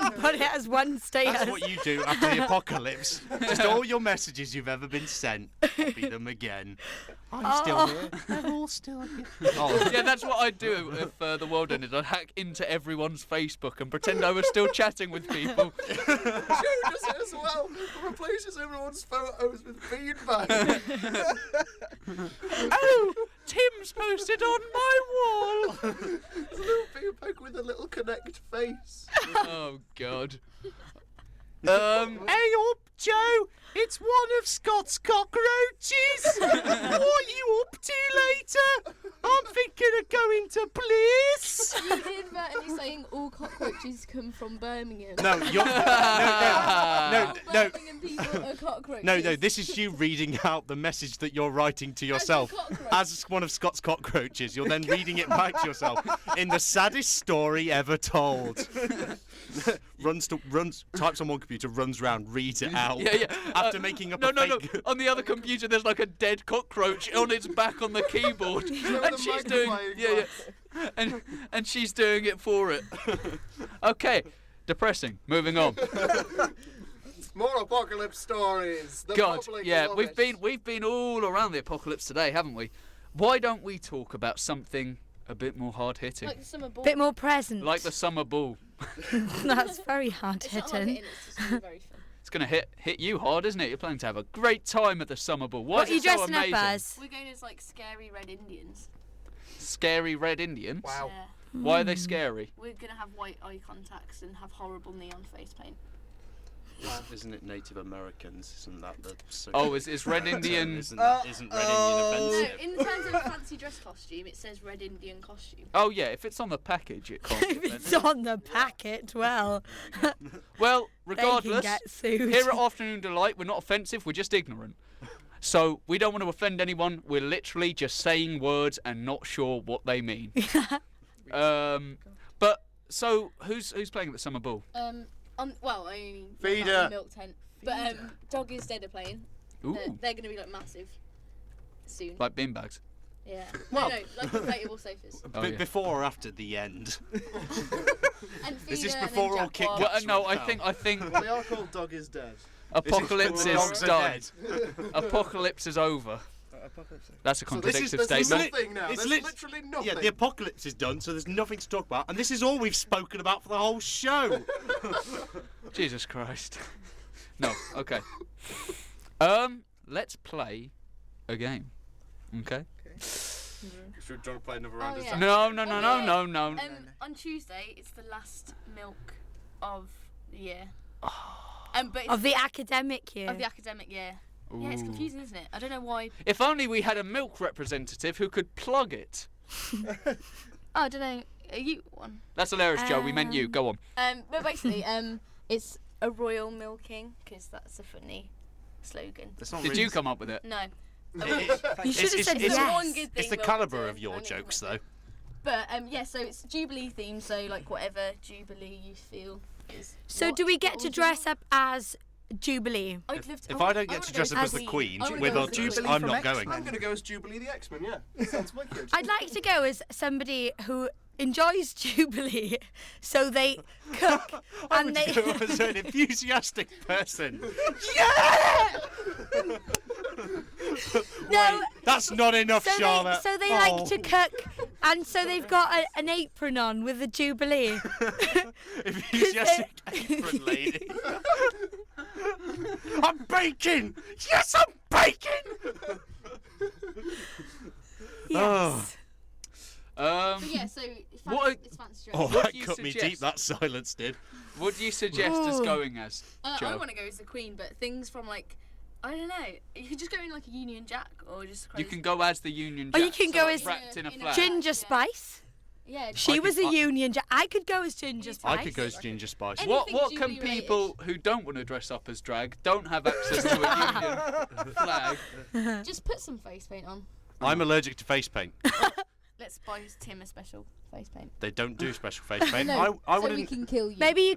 and put it as one status. That's what you do after the apocalypse. Just all your messages you've ever been sent. Copy them again. I'm still here. They're all still here. Oh, Yeah, that's what I'd do if the world ended. I'd hack into everyone's Facebook and pretend I was still chatting with people. Joe does it as well. Replaces everyone's photos with beanbags. Oh, Tim's posted on my wall. There's a little beanbag with a little connect face. Oh God. hey up, Joe. It's one of Scott's cockroaches. What are you up to later? I'm thinking of going to Bliss. You did that and you're saying all cockroaches come from Birmingham. No, you're no. Birmingham people are cockroaches. No, this is you reading out the message that you're writing to yourself cockroach. as one of Scott's cockroaches. You're then reading it back to yourself in the saddest story ever told. Types on one computer, runs round, reads it out. Yeah. After making up no, a fake. On the other computer, there's like a dead cockroach on its back on the keyboard, and she's doing and she's doing it for it. Okay, depressing. Moving on. More apocalypse stories. The God, public yeah, love we've it. been all around the apocalypse today, haven't we? Why don't we talk about something a bit more hard hitting, Like the summer ball. Bit more present. like the summer ball? That's very hard It's not hard hitting. hitting, it's just gonna be very fun. It's gonna hit you hard, isn't it? You're planning to have a great time at the summer ball. Why What are you is it so dressing amazing? up as? We're going as like scary red Indians. Scary red Indians. Wow. Yeah. Why are they scary? We're gonna have white eye contacts and have horrible neon face paint. Isn't it Native Americans? Isn't that the... Oh, is red Indian? Isn't Red Indian No, offensive? in the terms of a fancy dress costume, it says red Indian costume. Oh yeah, if it's on the package, it can't. If be it's offensive. on the packet, well, Well, they can regardless, get sued. here at Afternoon Delight, we're not offensive. We're just ignorant. So we don't want to offend anyone. We're literally just saying words and not sure what they mean. But so who's playing at the summer ball? Well, I only know Feeder. about the milk tent, but Dog is Dead are playing. Ooh, They're gonna be like massive soon. like beanbags. Yeah. Well- No, like inflatable sofas. Oh, yeah. Before or after the end? And Is this Feeder and before then all Jack kick Wall. Well, no, I think Well, they are called Dog is Dead. apocalypse is Dogs are done. dead. That's a So contradictory there's statement. nothing now. It's There's literally nothing. Yeah, the apocalypse is done, so there's nothing to talk about, and this is all we've spoken about for the whole show. Jesus Christ. No, okay. Let's play a game. Okay? Should we try to play another round? Oh, Is yeah. that- No. On Tuesday, it's the last milk of the year. But it's Of the academic year. of the academic year. Yeah, it's Ooh. confusing, isn't it? I don't know why. If only we had a milk representative who could plug it. Oh, I don't know. Are you one? That's hilarious, Joe. We meant you. Go on. But basically, it's a royal milking because that's a funny slogan. It's not Did really- you come up with it? No. You should have said It's yes. one good thing. It's the we'll calibre do, of your and it jokes, doesn't- though. But yeah, so it's Jubilee themed, so like whatever Jubilee you feel is. So what- do we get what to would dress up as Jubilee? I'd love to- If I I don't get wanna to go dress up as the as- Queen I wanna with go our as jokes, Jubilee I'm from not going. I'm going to go as Jubilee the X-Men, yeah. Sounds wicked. I'd like to go as somebody who enjoys Jubilee, so they cook I and would they. go as an enthusiastic person. No, Wait, that's not enough, so Charlotte. they Oh. like to cook, and so they've got an apron on with the Jubilee. Enthusiastic apron lady. I'm baking! Yes, I'm baking! Yes. But yeah, so What a- it's fancy dress. Oh, What that do you cut me suggest? deep, that silence did. What do you suggest as Oh. going as, I Joe? want to go as the Queen, but things from like I don't know. You could just go in like a Union Jack or just. You Crazy. can go as the Union Or Jack. you can so go like as wrapped in a in a flag. Ginger Yeah. Spice. Yeah. She was a I- Union Jack. I could go as Ginger Spice. I could go as Ginger Spice. Any- What Anything can Jubilee people who don't want to dress up as drag, don't have access to a Union flag? Just put some face paint on. I'm allergic to face paint. Let's buy Tim a special face paint. They don't do special face paint. No, I so we wouldn't. can kill you. Maybe you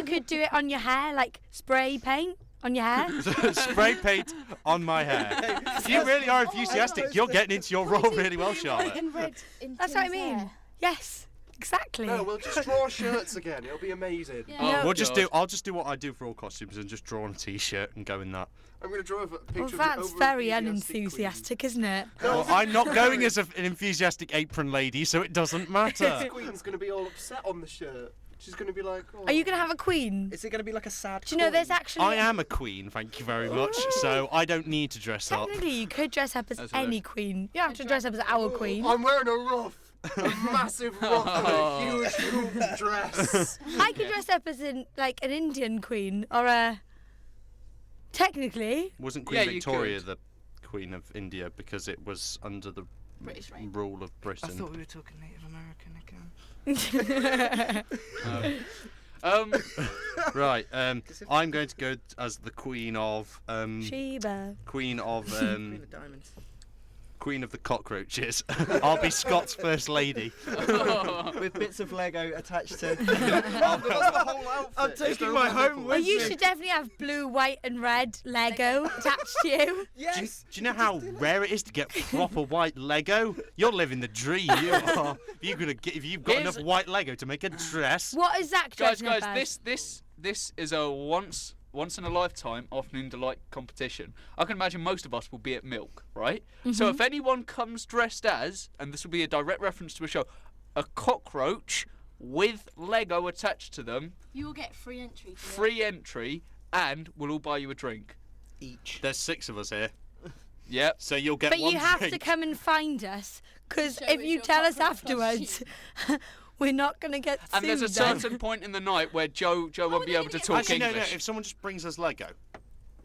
could do it on your hair, like spray paint on your hair. Spray paint on my hair. If you really are enthusiastic, you're getting into your role really well, Charlotte. in red. In That's what I Tim's mean. hair. Yes, exactly. No, we'll just draw shirts again. It'll be amazing. Yeah. Oh, We'll just God. do. I'll just do what I do for all costumes and just draw on a t-shirt and go in that. I'm going to draw a picture Well, of the that's very over-enthusiastic unenthusiastic, isn't it? Well, I'm not going as an enthusiastic apron lady, so it doesn't Queen. matter. The Queen's going to be all upset on the shirt. She's going to be like, oh. Are you gonna have a queen? Is it going to be like a sad Do you know there's coin? actually? I am a queen, thank you very much. So I don't need to dress up. Technically, you could dress up as That's any hilarious. queen. You don't have to dress up as our queen. I'm wearing a ruff. A massive ruff and a huge hoop dress. I could dress up as an Indian queen or a. Technically, Wasn't Yeah, Queen you Victoria could. the Queen of India because it was under the British reign. rule of I Britain? thought we were talking Native American again. Right. I'm going to go as the Queen of Sheba. Queen of Queen of Diamonds. Queen of the cockroaches. I'll be Scott's first lady. With bits of Lego attached to. That's the whole outfit. I'm Just taking over my the home nipples. with Well, you me. should definitely have blue, white, and red Lego attached to you. Yes. Do you know how rare it is to get proper white Lego? You're living the dream. You are. If you've got Here's- enough white Lego to make a dress. What is Zach guys, dressing up as? this is a once once in a lifetime afternoon delight competition. I can imagine most of us will be at Milk, right? So if anyone comes dressed as, and this will be a direct reference to a show, a cockroach with Lego attached to them, You will get free entry. free entry, and we'll all buy you a drink. Each. There's 6 of us here, Yep. so you'll get But one you have drink. to come and find us, because Show if us you your tell us cockroach afterwards, we're not going to get sued. And there's a then. certain point in the night where Joe won't be they're able to gonna get talk Actually, no, English. if someone just brings us Lego,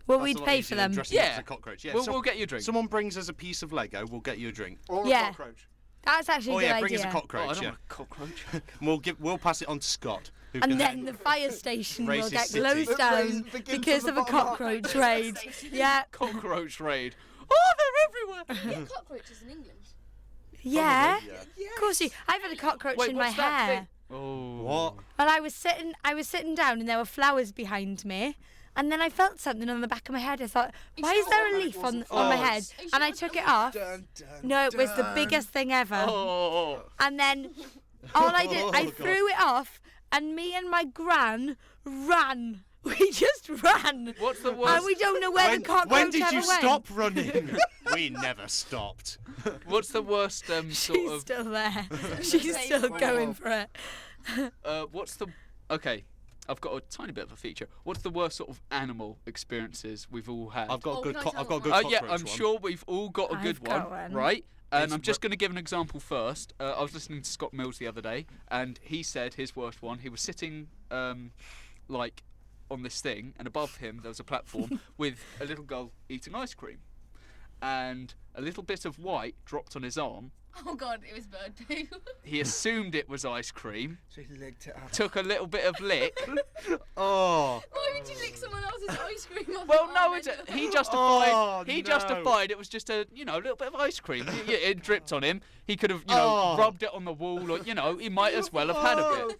Well, that's we'd a lot pay easier for than them. dressing up Yeah. as a cockroach. Yeah, We'll get you a drink. Someone brings us a piece of Lego, we'll get you a drink. Or Yeah. a cockroach. That's actually Oh a good yeah, bring idea. us a Oh, I cockroach. don't Yeah, want a cockroach. we'll pass it on to Scott. Who And can then the fire station will Racist get city. closed The down raid begins because from of the a bottom up. cockroach raid. Yeah, Cockroach raid. Oh, they're everywhere. You get cockroaches in England. yeah. yeah. Of course you. I've had a cockroach Wait, in my what's that hair. thing? Oh. What? Well, I was sitting down, and there were flowers behind me. And then I felt something on the back of my head. I thought, why is there a leaf on my head? Are you And I sure took it it off. Dun, dun, No, it was the dun. biggest thing ever. Oh. And then all I did, I God. threw it off, and me and my gran ran. We just ran. What's the And worst? we don't know where the cockroach when did ever you went. stop running? We never stopped. What's the worst sort She's of? still there. She's still going for it. What's the? Okay, I've got a tiny bit of a feature. What's the worst sort of animal experiences we've all had? I've got Oh, a good. can I tell I've got a one? good Oh cockroach yeah, I'm one. sure we've all got a good I've got one. right? And It's I'm just going to give an example first. I was listening to Scott Mills the other day, and he said his worst one. He was sitting, like, on this thing, and above him there was a platform with a little girl eating ice cream, and a little bit of white dropped on his arm. Oh god, it was bird poo. He assumed it was ice cream, So he licked it up. took a little bit of lick. Oh. Why would you lick someone else's ice cream off Well, your no, arm it's anyway? he justified. Oh, he no. justified it was just a little bit of ice cream. It dripped on him. He could have rubbed it on the wall, or he might as well have had a bit.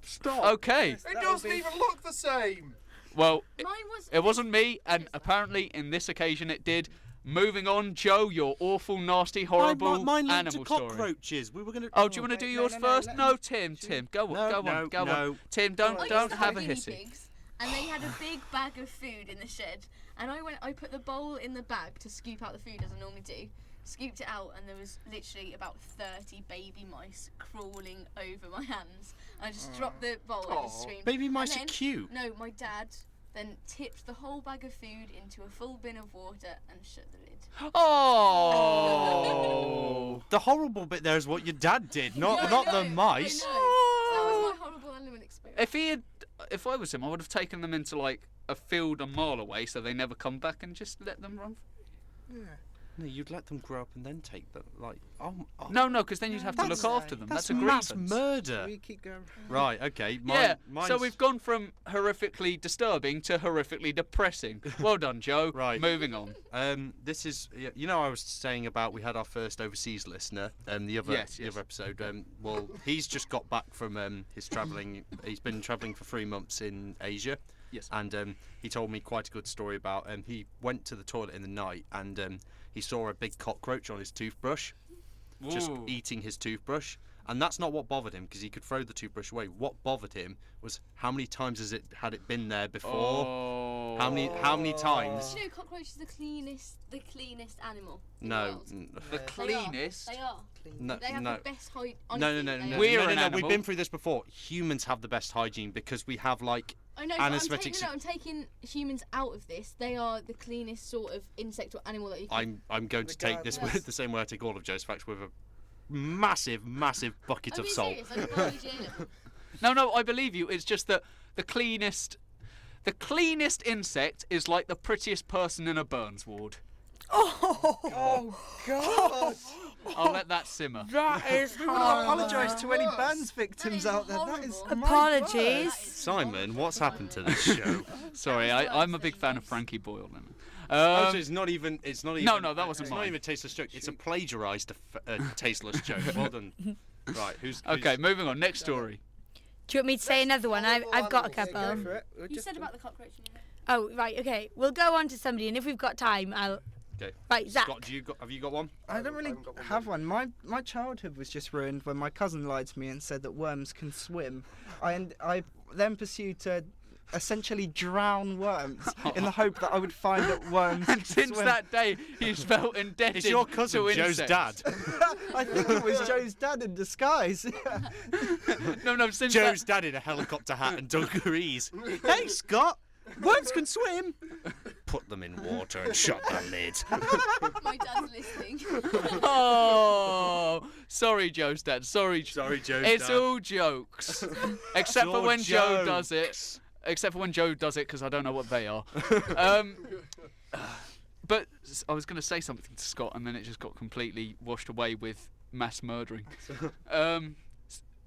Stop. Okay. It doesn't even look the same. Well, Mine was. it wasn't me, and apparently in this occasion it did. Moving on, Joe, your awful, nasty, horrible mine linked animal to story. cockroaches. We were gonna. Oh, do you want to do wait, yours no, first? let No, me- Tim. Go on, No, go on, no, go no. on. Tim, don't I don't used to have a guinea hissy. pigs, and they had a big bag of food in the shed. And I put the bowl in the bag to scoop out the food as I normally do. Scooped it out, and there was literally about 30 baby mice crawling over my hands. I just dropped the bowl and just screamed. Baby And mice are then- cute. No, my dad then tipped the whole bag of food into a full bin of water and shut the lid. Oh. The horrible bit there is what your dad did, not No, the mice. That was my horrible animal experience. If I was him, I would have taken them into like a field a mile away, so they never come back, and just let them run. No, you'd let them grow up and then take them. Like, No, because then you'd have to That's- look after them. that's That's a mass grievance. murder. We keep going. Right. Okay. Yeah, Mine's, so we've gone from horrifically disturbing to horrifically depressing. Well done, Joe. Right. Moving on. This is, I was saying about we had our first overseas listener, the other Yes. episode. Well, he's just got back from his travelling. He's been travelling for 3 months in Asia. Yes. And he told me quite a good story about. He went to the toilet in the night and he saw a big cockroach on his toothbrush, just Ooh. eating his toothbrush. And that's not what bothered him, because he could throw the toothbrush away. What bothered him was how many times had it been there before? Oh. How many times? Did you know cockroach is the cleanest animal? in No. the world? The They are. cleanest. They are. No, They have no. the best height. No. We're an We've animal. been through this before. Humans have the best hygiene because we have like. I know, but Anesthetic I'm taking humans out of this. They are the cleanest sort of insect or animal that you can. I'm going to take this Regardless. with the same way I take all of Joe's facts, with a massive bucket I'm of being salt. serious. I didn't want to jail him. No, I believe you. It's just that the cleanest insect is like the prettiest person in a Burns ward. Oh God! I'll let that simmer. That is We want to apologise to any Burns victims out there. That is horrible. my Apologies. word. Simon, what's happened to this show? Sorry, I'm a big fan of Frankie Boyle. Oh, so it's not even. No, that wasn't It's not mine. even a tasteless joke. It's a plagiarised, tasteless joke. Well done. Right, who's Okay, moving on. Next story. Do you want me to say another one? I've got a Go couple. for it. We'll You just said do- about the cockroach. Oh, right, okay. We'll go on to somebody, and if we've got time, I'll. Okay. Right, Zach. Scott, have you got one? I don't really haven't got one have one. My childhood was just ruined when my cousin lied to me and said that worms can swim. I then pursued to essentially drown worms in the hope that I would find that worms. And since swim. that day, he's felt indebted. It's your cousin to Joe's insects. dad. I think it was Joe's dad in disguise. No, since Joe's dad in a helicopter hat and dungarees. Hey, Scott, worms can swim. Put them in water and shut the lid. My dad's listening. Oh, sorry, Joe's dad. Sorry, Sorry, Joe's It's dad. all jokes, except for all when Joe does jokes. it. Except for when Joe does it, because I don't know what they are. But I was going to say something to Scott, and then it just got completely washed away with mass murdering.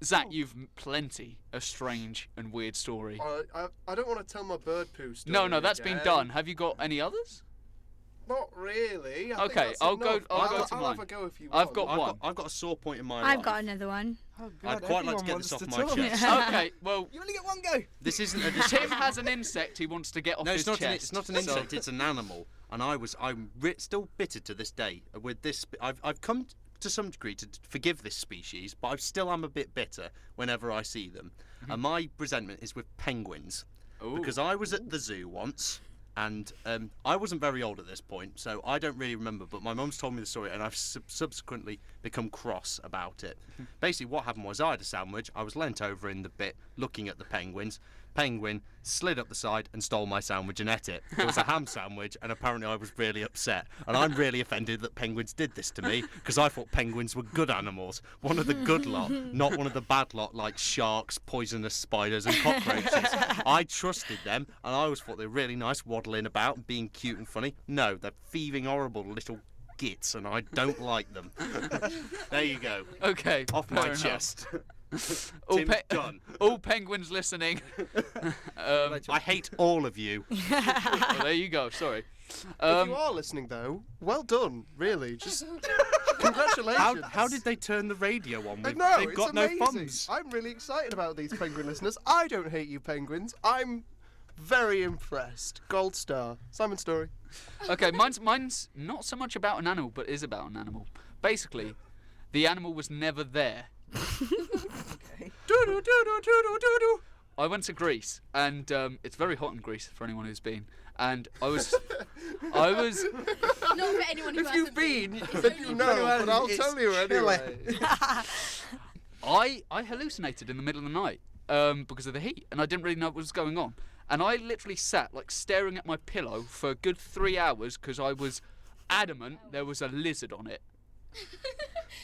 Zach, you've plenty a strange and weird story. I don't want to tell my bird poo story. No, that's been again. done. Have you got any others? Not really. I think Okay, that's I'll go. enough. I'll go to I'll mine. have a go if you I've want. got one. I've got a sore point in my I've life. got another one. Oh, God, I'd quite like to everyone get this wants off to my talk. chest. Okay, well, You only get one go. This isn't a Tim has an insect he wants to get off No, his it's not. chest. It's not an insect. It's an animal, and I'm still bitter to this day with this. I've come to some degree to forgive this species, but I still am a bit bitter whenever I see them. And my resentment is with penguins, because I was at the zoo once. And I wasn't very old at this point, so I don't really remember, but my mum's told me the story, and I've subsequently become cross about it. Basically, what happened was I had a sandwich, I was leant over in the bit, looking at the penguins. Penguin slid up the side and stole my sandwich and ate it. It was a ham sandwich, and apparently I was really upset. And I'm really offended that penguins did this to me, because I thought penguins were good animals. One of the good lot, not one of the bad lot like sharks, poisonous spiders and cockroaches. I trusted them, and I always thought they were really nice, waddling about and being cute and funny. No, they're thieving, horrible little gits, and I don't like them. There you go. Okay, Off fair my enough. chest. All, Tim's done. all penguins listening. I hate all of you. Well, there you go. Sorry. If you are listening, though, well done. Really, just congratulations. How did they turn the radio on? I know, They've it's got amazing. no thumbs. I'm really excited about these penguin listeners. I don't hate you, penguins. I'm very impressed. Gold star. Simon Story. Okay, mine's not so much about an animal, but is about an animal. Basically, the animal was never there. I went to Greece, and it's very hot in Greece for anyone who's been. And I was. Not for anyone who If hasn't you've been, It's then only you know, but I'll It's tell you anyway. I hallucinated in the middle of the night because of the heat, and I didn't really know what was going on. And I literally sat like staring at my pillow for a good 3 hours because I was adamant there was a lizard on it.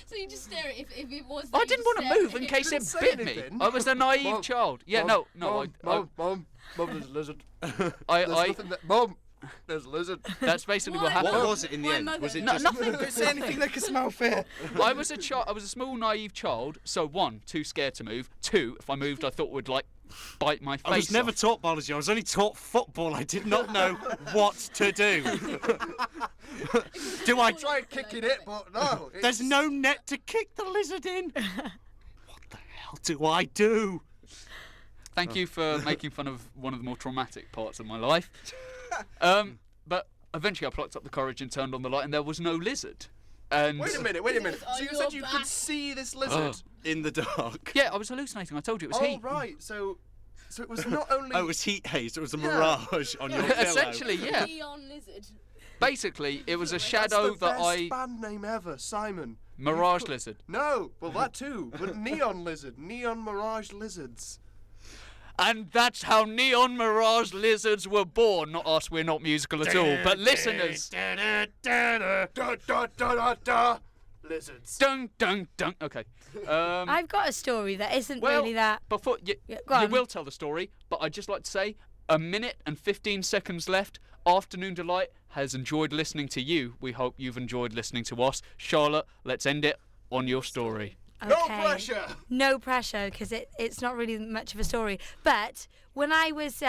So you just stare at it if it was. I didn't want to move in case Didn't it say bit me. anything. I was a naive Mum, child. Yeah, Mum, no. Mum, there's a lizard. There's There's nothing there. Mum, there's a lizard. That's basically what Why? happened. What was it in the My end? mother- Was it No, just nothing. Don't say anything that can smell fear. I was a child. I was a small, naive child. So one, too scared to move. Two, if I moved, I thought would like bite my face. I was never off. taught biology. I was only taught football. I did not know what to do. Do I Tried kicking it, but no. There's no net to kick the lizard in. What the hell do I do? Thank you for making fun of one of the more traumatic parts of my life. But eventually, I plucked up the courage and turned on the light, and there was no lizard. And Wait a minute. Lizard's So on you your said you back. could see this lizard? In the dark. yeah, I was hallucinating. I told you it was Oh, heat. right. So it was not only. Oh, it was heat haze. It was a Yeah. mirage on your pillow. Essentially, yeah. Neon lizard. Basically, it was a That's shadow the that best I. band name ever, Simon. Mirage lizard. No, well that too, but neon lizard, neon mirage lizards. And that's how neon mirage lizards were born. Not us, we're not musical at all. But listeners. Da da da da da. Lizards. Dun dun dun. Okay. I've got a story that isn't Well, really that. before go you on. will tell the story, but I'd just like to say, 1 minute and 15 seconds left. Afternoon Delight has enjoyed listening to you. We hope you've enjoyed listening to us. Charlotte, let's end it on your story. No Okay. pressure. No pressure, because it's not really much of a story. But when I was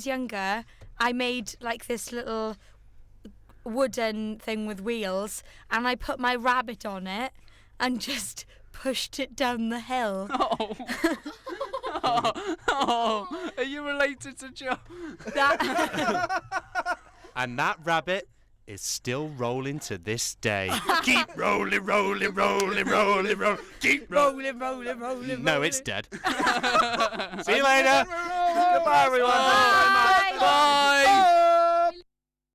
younger, I made like this little wooden thing with wheels, and I put my rabbit on it and just pushed it down the hill. Oh, are you related to Joe? That And that rabbit is still rolling to this day. Keep rolling, rolling, rolling, rolling, rolling. Keep rolling. rolling. No, it's dead. See you later. Goodbye, everyone.